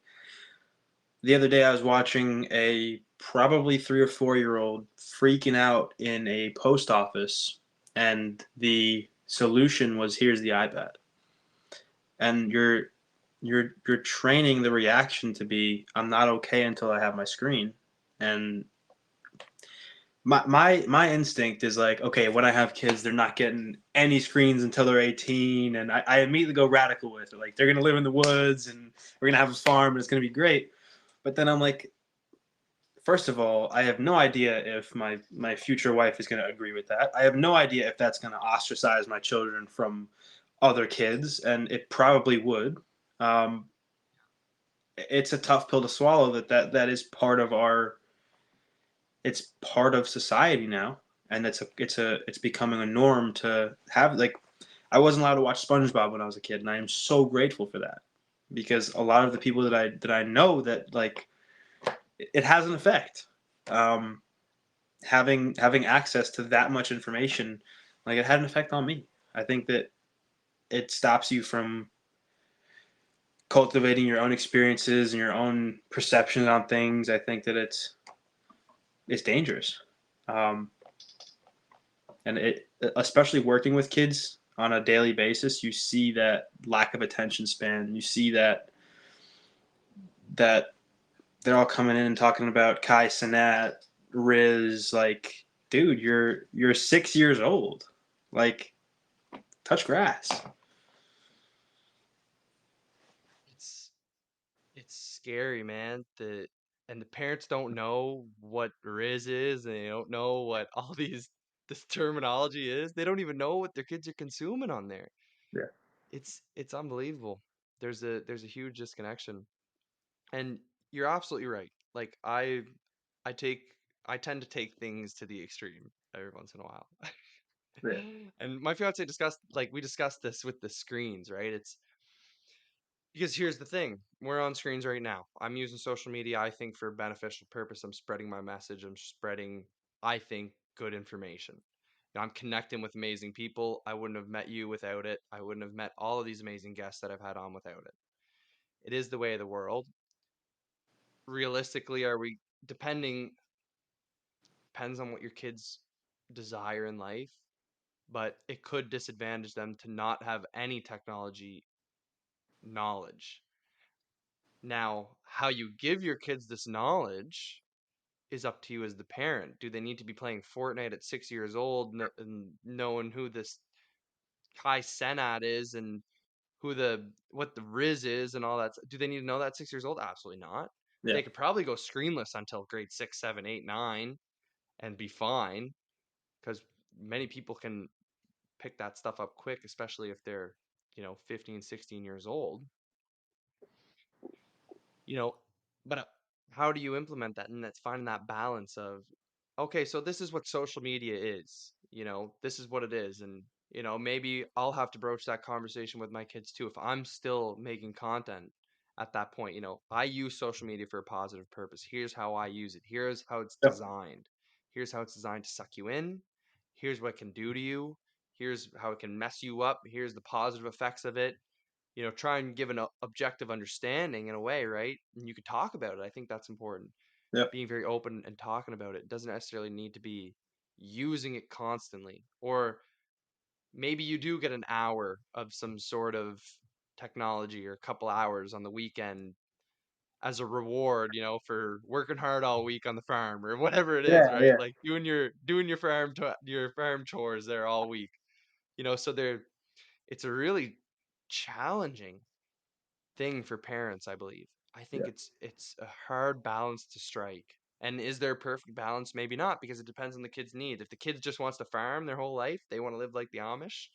the other day I was watching a probably 3 or 4 year old freaking out in a post office, and the solution was here's the iPad, and you're training the reaction to be I'm not okay until I have my screen, and my instinct is like, okay, when I have kids, they're not getting any screens until they're 18, and I immediately go radical with it. Like they're gonna live in the woods, and we're gonna have a farm, and it's gonna be great. But then I'm like, first of all, I have no idea if my future wife is gonna agree with that. I have no idea if that's gonna ostracize my children from other kids, and it probably would. Um, it's a tough pill to swallow that is part of our it's part of society now, and it's becoming a norm to have. Like I wasn't allowed to watch SpongeBob when I was a kid, and I am so grateful for that, because a lot of the people that I know that like it has an effect. um having access to that much information, like it had an effect on me. I think that it stops you from cultivating your own experiences and your own perceptions on things. I think that it's dangerous. um and it, especially working with kids on a daily basis, you see that lack of attention span. You see that they're all coming in and talking about Kai Cenat, Riz. Like, dude, you're 6 years old. Like, touch grass. It's it's scary, man. The parents don't know what Riz is, and they don't know what all this terminology is. They don't even know what their kids are consuming on there. Yeah, It's unbelievable. There's a huge disconnection. And you're absolutely right. Like I take I tend to take things to the extreme every once in a while. yeah, And my fiance we discussed this with the screens, right? It's because here's the thing. We're on screens right now. I'm using social media, I think, for a beneficial purpose. I'm spreading my message. I'm spreading, I think, good information. I'm connecting with amazing people. I wouldn't have met you without it. I wouldn't have met all of these amazing guests that I've had on without it. It is the way of the world. Realistically, are we depending depends on what your kids desire in life, but it could disadvantage them to not have any technology knowledge. Now, how you give your kids this knowledge is up to you as the parent. Do they need to be playing Fortnite at 6 years old and knowing who this Kai Senat is and who what the Riz is and all that? Do they need to know that 6 years old? Absolutely not. Yeah. They could probably go screenless until grade 6, 7, 8, 9 and be fine because many people can pick that stuff up quick, especially if they're, 15, 16 years old. you know, but how do you implement that? And that's finding that balance of, okay, so this is what social media is, this is what it is. And, maybe I'll have to broach that conversation with my kids too. If I'm still making content at that point, I use social media for a positive purpose. Here's how I use it. Here's how it's Yep. designed. Here's how it's designed to suck you in. Here's what it can do to you. Here's how it can mess you up. Here's the positive effects of it. Try and give an objective understanding in a way, right? And you could talk about it. I think that's important. Yep. Being very open and talking about it doesn't necessarily need to be using it constantly. Or maybe you do get an hour of some sort of technology or a couple hours on the weekend as a reward, for working hard all week on the farm or whatever it is, Yeah. right? Yeah. Like doing your farm chores there all week. So it's a really challenging thing for parents, I believe. I think Yeah. it's a hard balance to strike. And is there a perfect balance? Maybe not, because it depends on the kid's needs. If the kid just wants to farm their whole life, they want to live like the Amish,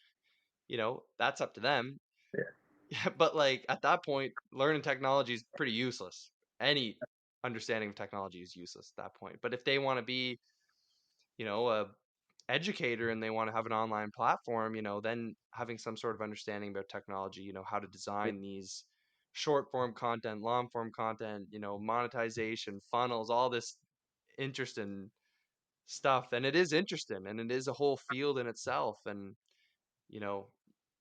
that's up to them. Yeah. Yeah, but like at that point, learning technology is pretty useless. Any understanding of technology is useless at that point. But if they want to be, a educator and they want to have an online platform, then having some sort of understanding about technology, how to design these short form content, long form content, monetization, funnels, all this interesting stuff. And it is interesting and it is a whole field in itself. And, you know,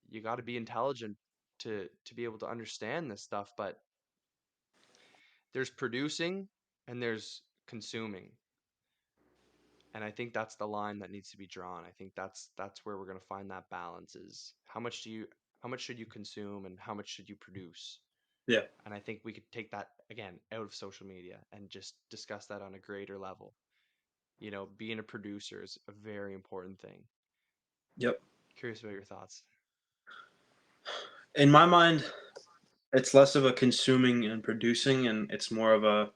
you got to be intelligent to be able to understand this stuff, but there's producing and there's consuming. And I think that's the line that needs to be drawn. I think that's where we're going to find that balance is how much should you consume and how much should you produce? Yeah. And I think we could take that again out of social media and just discuss that on a greater level. Being a producer is a very important thing. Yep. Curious about your thoughts. In my mind, it's less of a consuming and producing, and it's more of a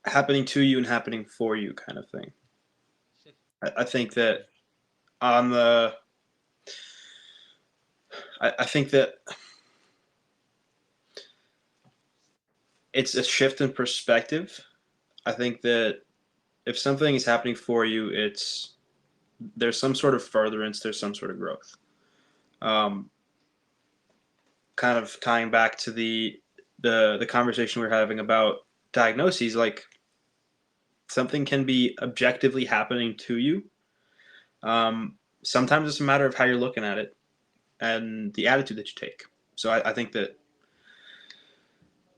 happening to you and happening for you kind of thing. I think that on the, I think that it's a shift in perspective. I think that if something is happening for you, there's some sort of furtherance, there's some sort of growth. Um, Kind of tying back to the conversation we are having about diagnoses, like something can be objectively happening to you. Sometimes it's a matter of how you're looking at it and the attitude that you take. So I think that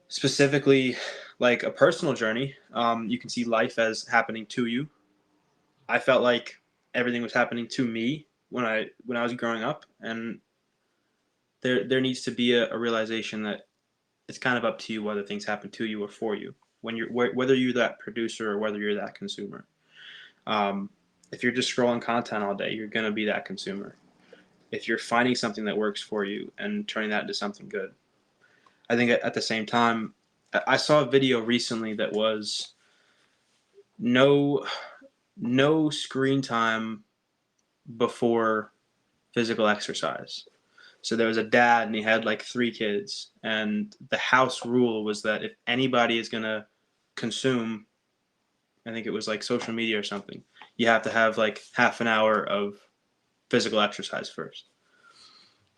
specifically, like a personal journey, you can see life as happening to you. I felt like everything was happening to me when I was growing up, and there needs to be a realization that it's kind of up to you whether things happen to you or for you when whether you're that producer or whether you're that consumer. Um, if you're just scrolling content all day, you're going to be that consumer. If you're finding something that works for you and turning that into something good, I think at the same time, I saw a video recently that was no no screen time before physical exercise. So there was a dad and he had like 3 kids, and the house rule was that if anybody is gonna consume, I think it was like social media or something, you have to have like half an hour of physical exercise first.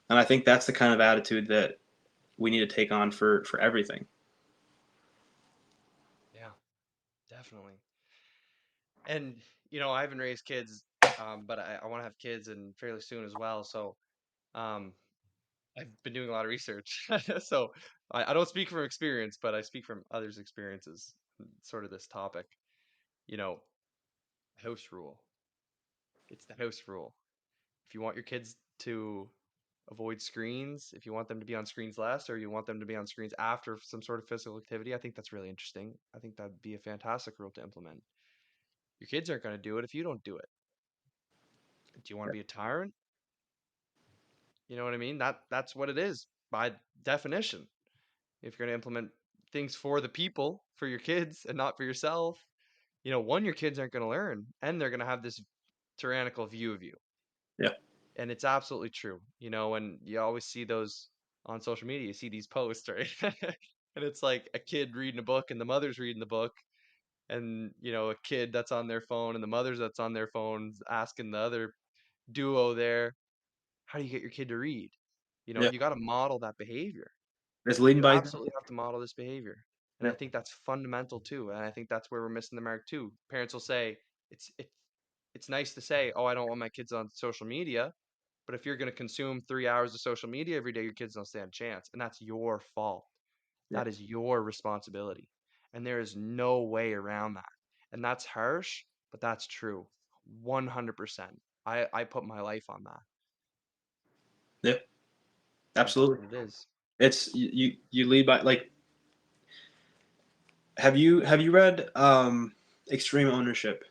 And I think that's the kind of attitude that we need to take on for everything. Yeah, definitely. And I haven't raised kids, but I want to have kids and fairly soon as well. So, um, I've been doing a lot of research. So I don't speak from experience, but I speak from others' experiences, sort of this topic. You know, house rule. It's the house rule. If you want your kids to avoid screens, if you want them to be on screens less, or you want them to be on screens after some sort of physical activity, I think that's really interesting. I think that'd be a fantastic rule to implement. Your kids aren't going to do it if you don't do it. Do you want to Yeah. be a tyrant? You know what I mean? That's what it is by definition. If you're going to implement things for the people, for your kids, and not for yourself, one, your kids aren't going to learn, and they're going to have this tyrannical view of you. Yeah. And it's absolutely true. And you always see those on social media. You see these posts, right? And it's like a kid reading a book, and the mother's reading the book, and a kid that's on their phone, and the mother's that's on their phones asking the other duo there, how do you get your kid to read? Yeah. You got to model that behavior. It's leading You by absolutely example. have to model this behavior. And I Yeah. think that's fundamental too. And I think that's where we're missing the mark too. Parents will say, it's it, it's nice to say, oh, I don't want my kids on social media. But if you're going to consume 3 hours of social media every day, your kids don't stand a chance. And that's your fault. Yeah. That is your responsibility. And there is no way around that. And that's harsh, but that's true. 100%. I put my life on that. Yeah. And that's Absolutely. what it is. It's you lead by like. Have you read Extreme Ownership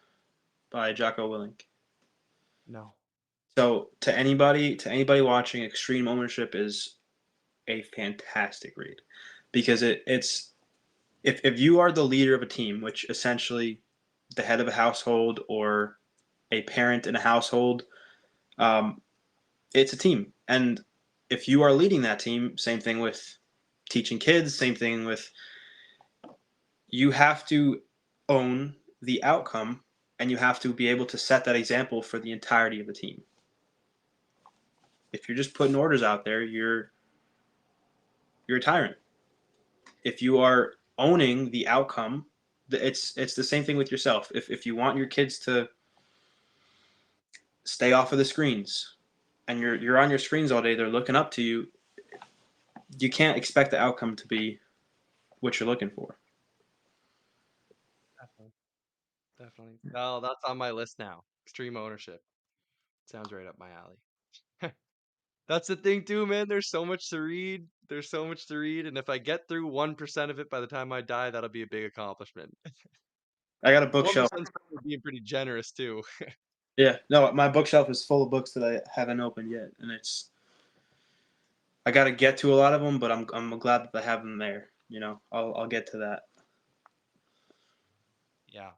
by Jocko Willink? No. So to anybody watching, Extreme Ownership is a fantastic read because it's if you are the leader of a team, which essentially the head of a household or a parent in a household, um, it's a team. And if you are leading that team, same thing with teaching kids, same thing with you have to own the outcome and you have to be able to set that example for the entirety of the team. If you're just putting orders out there, you're a tyrant. If you are owning the outcome, it's the same thing with yourself. If you want your kids to stay off of the screens and you're on your screens all day, they're looking up to you, you can't expect the outcome to be what you're looking for. Definitely. Definitely. Oh, that's on my list now. Extreme ownership. Sounds right up my alley. That's the thing too, man. There's so much to read. There's so much to read, and if I get through 1% of it by the time I die, that'll be a big accomplishment. I got a One bookshelf. percent being pretty generous too. Yeah, no, my bookshelf is full of books that I haven't opened yet, and I got to get to a lot of them, but I'm glad that I have them there. I'll get to that. Yeah,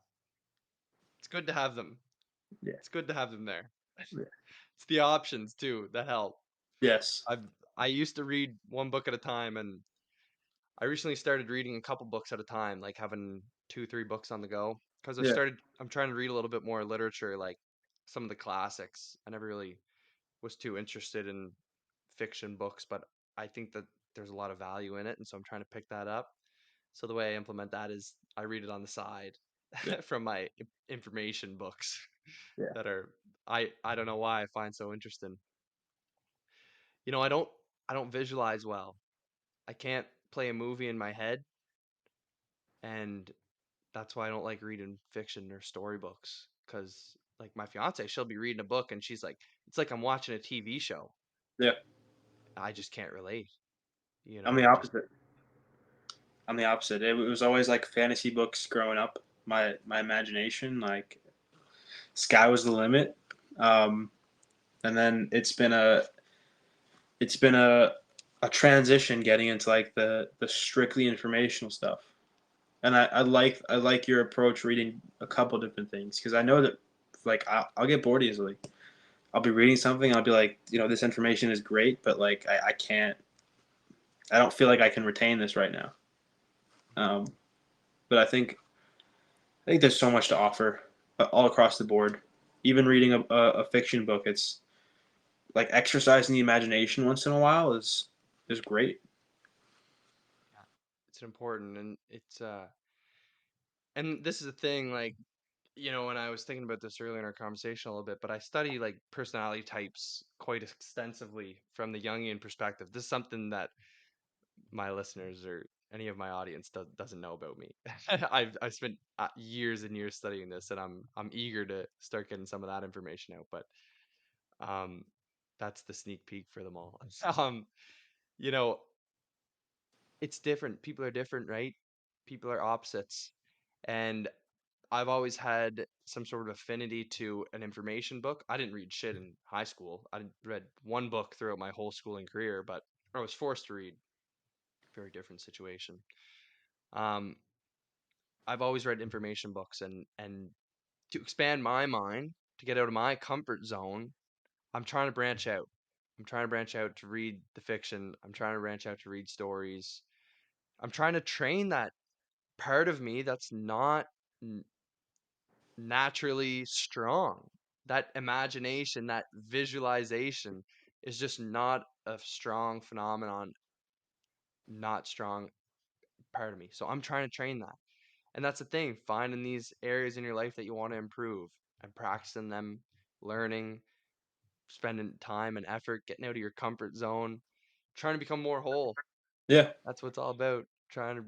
it's good to have them. Yeah. It's good to have them there. Yeah. It's the options too that help. Yes. I I used to read one book at a time, and I recently started reading a couple books at a time, like having 2, 3 books on the go. Because Yeah. I'm trying to read a little bit more literature, like some of the classics. I never really was too interested in fiction books, but I think that there's a lot of value in it, and so I'm trying to pick that up. So the way I implement that is I read it on the side Yeah. from my information books Yeah. that are I don't know why I find so interesting. I don't visualize well. I can't play a movie in my head, and that's why I don't like reading fiction or storybooks. Cause like my fiance, she'll be reading a book and she's like, it's like I'm watching a TV show. Yeah. I just can't relate. I'm the I just opposite. I'm the opposite. It was always like fantasy books growing up. My imagination, like sky was the limit. Um, and then it's been a transition getting into like the strictly informational stuff. And I like your approach reading a couple different things because I know that like I'll get bored easily. I'll be reading something, I'll be like, this information is great, but like I can't, I don't feel like I can retain this right now. Um, but I think there's so much to offer all across the board. Even reading a fiction book, it's like exercising the imagination once in a while is great. yeah, it's important and it's and this is the thing, like and I was thinking about this earlier in our conversation a little bit, but I study like personality types quite extensively from the Jungian perspective. This is something that my listeners or any of my audience doesn't know about me. I've spent years and years studying this, and I'm eager to start getting some of that information out. But um, that's the sneak peek for them all. You know, it's different. People are different, right? People are opposites, and I've always had some sort of affinity to an information book. I didn't read shit in high school. I read one book throughout my whole schooling career, but I was forced to read. Very different situation. Um, I've always read information books, and to expand my mind, to get out of my comfort zone, I'm trying to branch out. I'm trying to branch out to read the fiction. I'm trying to branch out to read stories. I'm trying to train that part of me that's not n- naturally strong. That imagination, that visualization is just not a strong phenomenon, not strong part of me. So I'm trying to train that. And that's the thing, finding these areas in your life that you want to improve and practicing them, learning, spending time and effort, getting out of your comfort zone, trying to become more whole. Yeah, That's what it's all about. Trying to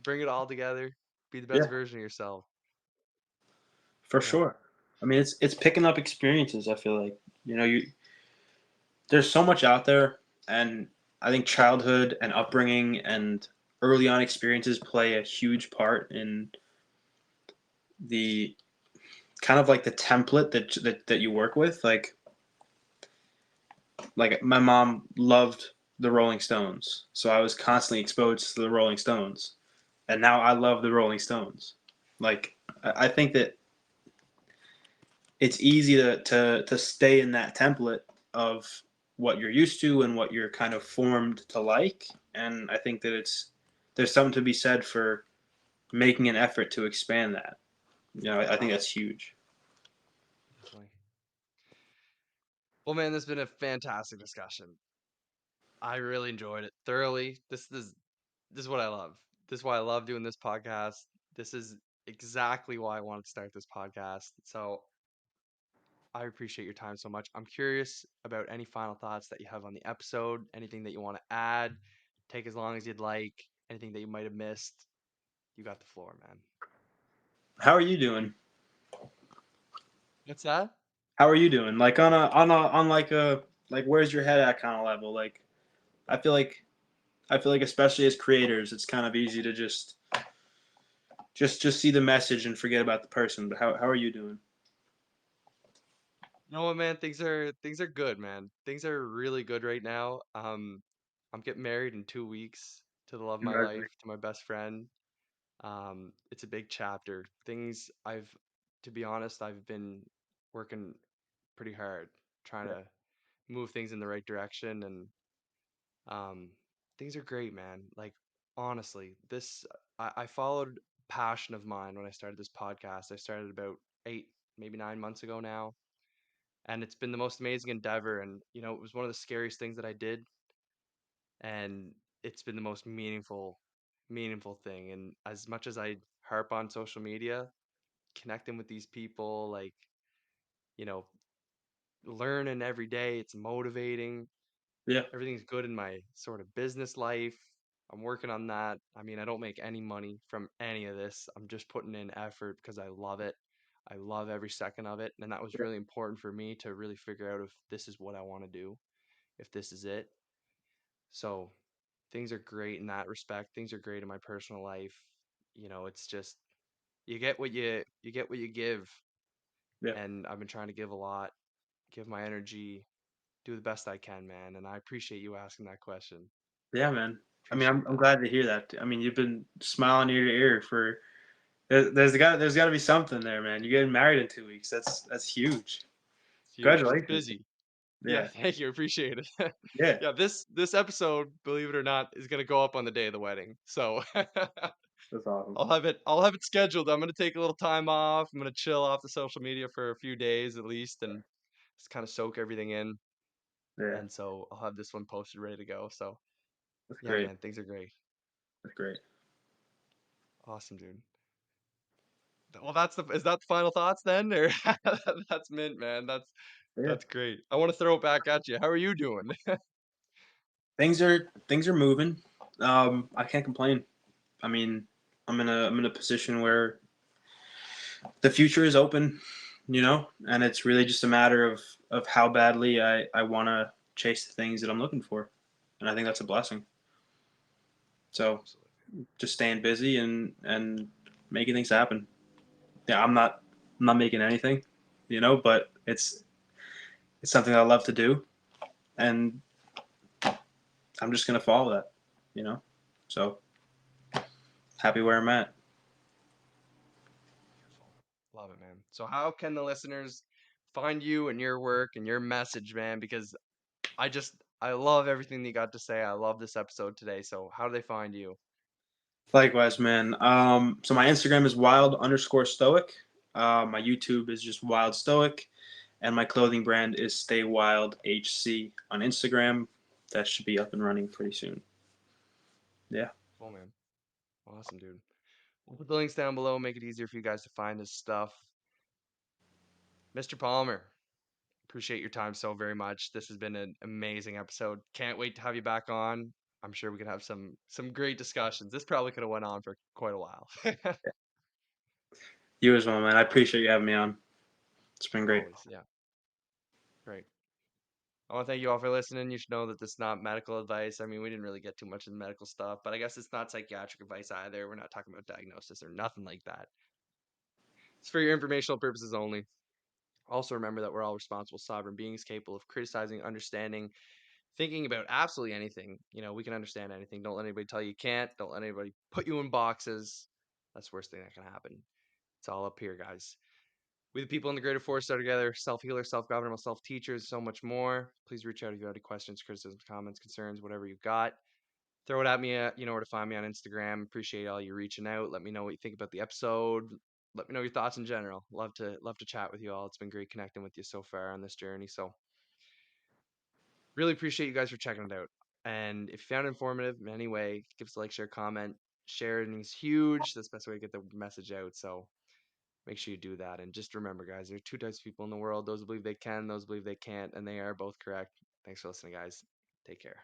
bring it all together, be the best yeah, version of yourself. for Yeah. sure. I mean, it's picking up experiences. I feel like you there's so much out there, and I think childhood and upbringing and early on experiences play a huge part in the kind of like the template that you work with. Like my mom loved the Rolling Stones, so I was constantly exposed to the Rolling Stones, and now I love the Rolling Stones. Like I think that it's easy to stay in that template of what you're used to and what you're kind of formed to like, and I think that there's something to be said for making an effort to expand that. I think that's huge. Definitely. Well, man, this has been a fantastic discussion. I really enjoyed it thoroughly. This is what I love. This is why I love doing this podcast. This is exactly why I wanted to start this podcast. So I appreciate your time so much. I'm curious about any final thoughts that you have on the episode, anything that you want to add. Take as long as you'd like, anything that you might have missed. You got the floor, man. How are you doing? What's that? How are you doing? Like on like a like where's your head at kind of level? Like I feel like I feel like especially as creators, it's kind of easy to just see the message and forget about the person. But how are you doing? You know what, man? Things are good, man. Things are really good right now. I'm getting married in 2 weeks to the love of my life, to my best friend. It's a big chapter. To be honest, I've been working pretty hard trying to move things in the right direction, and um, things are great, man. Like honestly, I followed passion of mine when I started this podcast. I started about 8, maybe 9 months ago now, and it's been the most amazing endeavor. And it was one of the scariest things that I did, and it's been the most meaningful thing. And as much as I harp on social media, connecting with these people, like you know learning every day, it's motivating. Yeah, Everything's good in my sort of business life. I'm working on that. I mean, I don't make any money from any of this. I'm just putting in effort because I love it. I love every second of it, and that was yeah, really important for me to really figure out if this is what I want to do, if this is it. So things are great in that respect. Things are great in my personal life. It's just you get what you give, yeah, and I've been trying to give a lot, give my energy, do the best I can, man. And I appreciate you asking that question. yeah, man. I mean, I'm Appreciate I'm that. glad to hear that. I mean, you've been smiling ear to ear for. There's got to be something there, man. You're getting married in 2 weeks. That's huge. It's huge. It's Congratulations. busy. Yeah, Yeah, thank you. Appreciate it. yeah, Yeah, this episode, believe it or not, is gonna go up on the day of the wedding. So that's awesome. I'll have it scheduled. I'm gonna take a little time off. I'm gonna chill off the social media for a few days at least and just kind of soak everything in. Yeah, And so I'll have this one posted ready to go. So that's yeah, great. man, things are great. That's great. Awesome, dude. Well, is that the final thoughts then, or that's mint, man. Yeah. That's great. I want to throw it back at you. How are you doing? Things are moving. I can't complain. I mean, I'm in a position where the future is open, and it's really just a matter of how badly I want to chase the things that I'm looking for, and I think that's a blessing. So Absolutely. just staying busy and making things happen. Yeah, I'm not making anything, but it's something I love to do, and I'm just gonna follow that, you know. So happy where I'm at. Beautiful. Love it, man. So how can the listeners find you and your work and your message, man? Because I love everything that you got to say. I love this episode today. So how do they find you? Likewise, man. So my Instagram is wild_stoic. My YouTube is just wild stoic, and my clothing brand is Stay Wild HC on Instagram. That should be up and running pretty soon. Yeah. Cool, man. Awesome, dude. We'll put the links down below, make it easier for you guys to find this stuff. Mr. Palmer, appreciate your time so very much. This has been an amazing episode. Can't wait to have you back on. I'm sure we could have some great discussions. This probably could have went on for quite a while. You as well, man. I appreciate you having me on. It's been great. Always, yeah. Great. I want to thank you all for listening. You should know that this is not medical advice. I mean, we didn't really get too much in the medical stuff, but I guess it's not psychiatric advice either. We're not talking about diagnosis or nothing like that. It's for your informational purposes only. Also, remember that we're all responsible, sovereign beings capable of criticizing, understanding, thinking about absolutely anything. We can understand anything. Don't let anybody tell you can't. Don't let anybody put you in boxes. That's the worst thing that can happen. It's all up here, guys. We, the people in the greater force, are together. Self healers, self governable, self teachers, so much more. Please reach out if you have any questions, criticisms, comments, concerns, whatever you've got. Throw it at me. You know where to find me on Instagram. Appreciate all you reaching out. Let me know what you think about the episode. Let me know your thoughts in general. Love to chat with you all. It's been great connecting with you so far on this journey. So really appreciate you guys for checking it out. And if you found it informative in any way, give us a like, share, comment. Sharing is huge. That's the best way to get the message out. So make sure you do that. And just remember, guys, there are two types of people in the world: those who believe they can, those who believe they can't, and they are both correct. Thanks for listening, guys. Take care.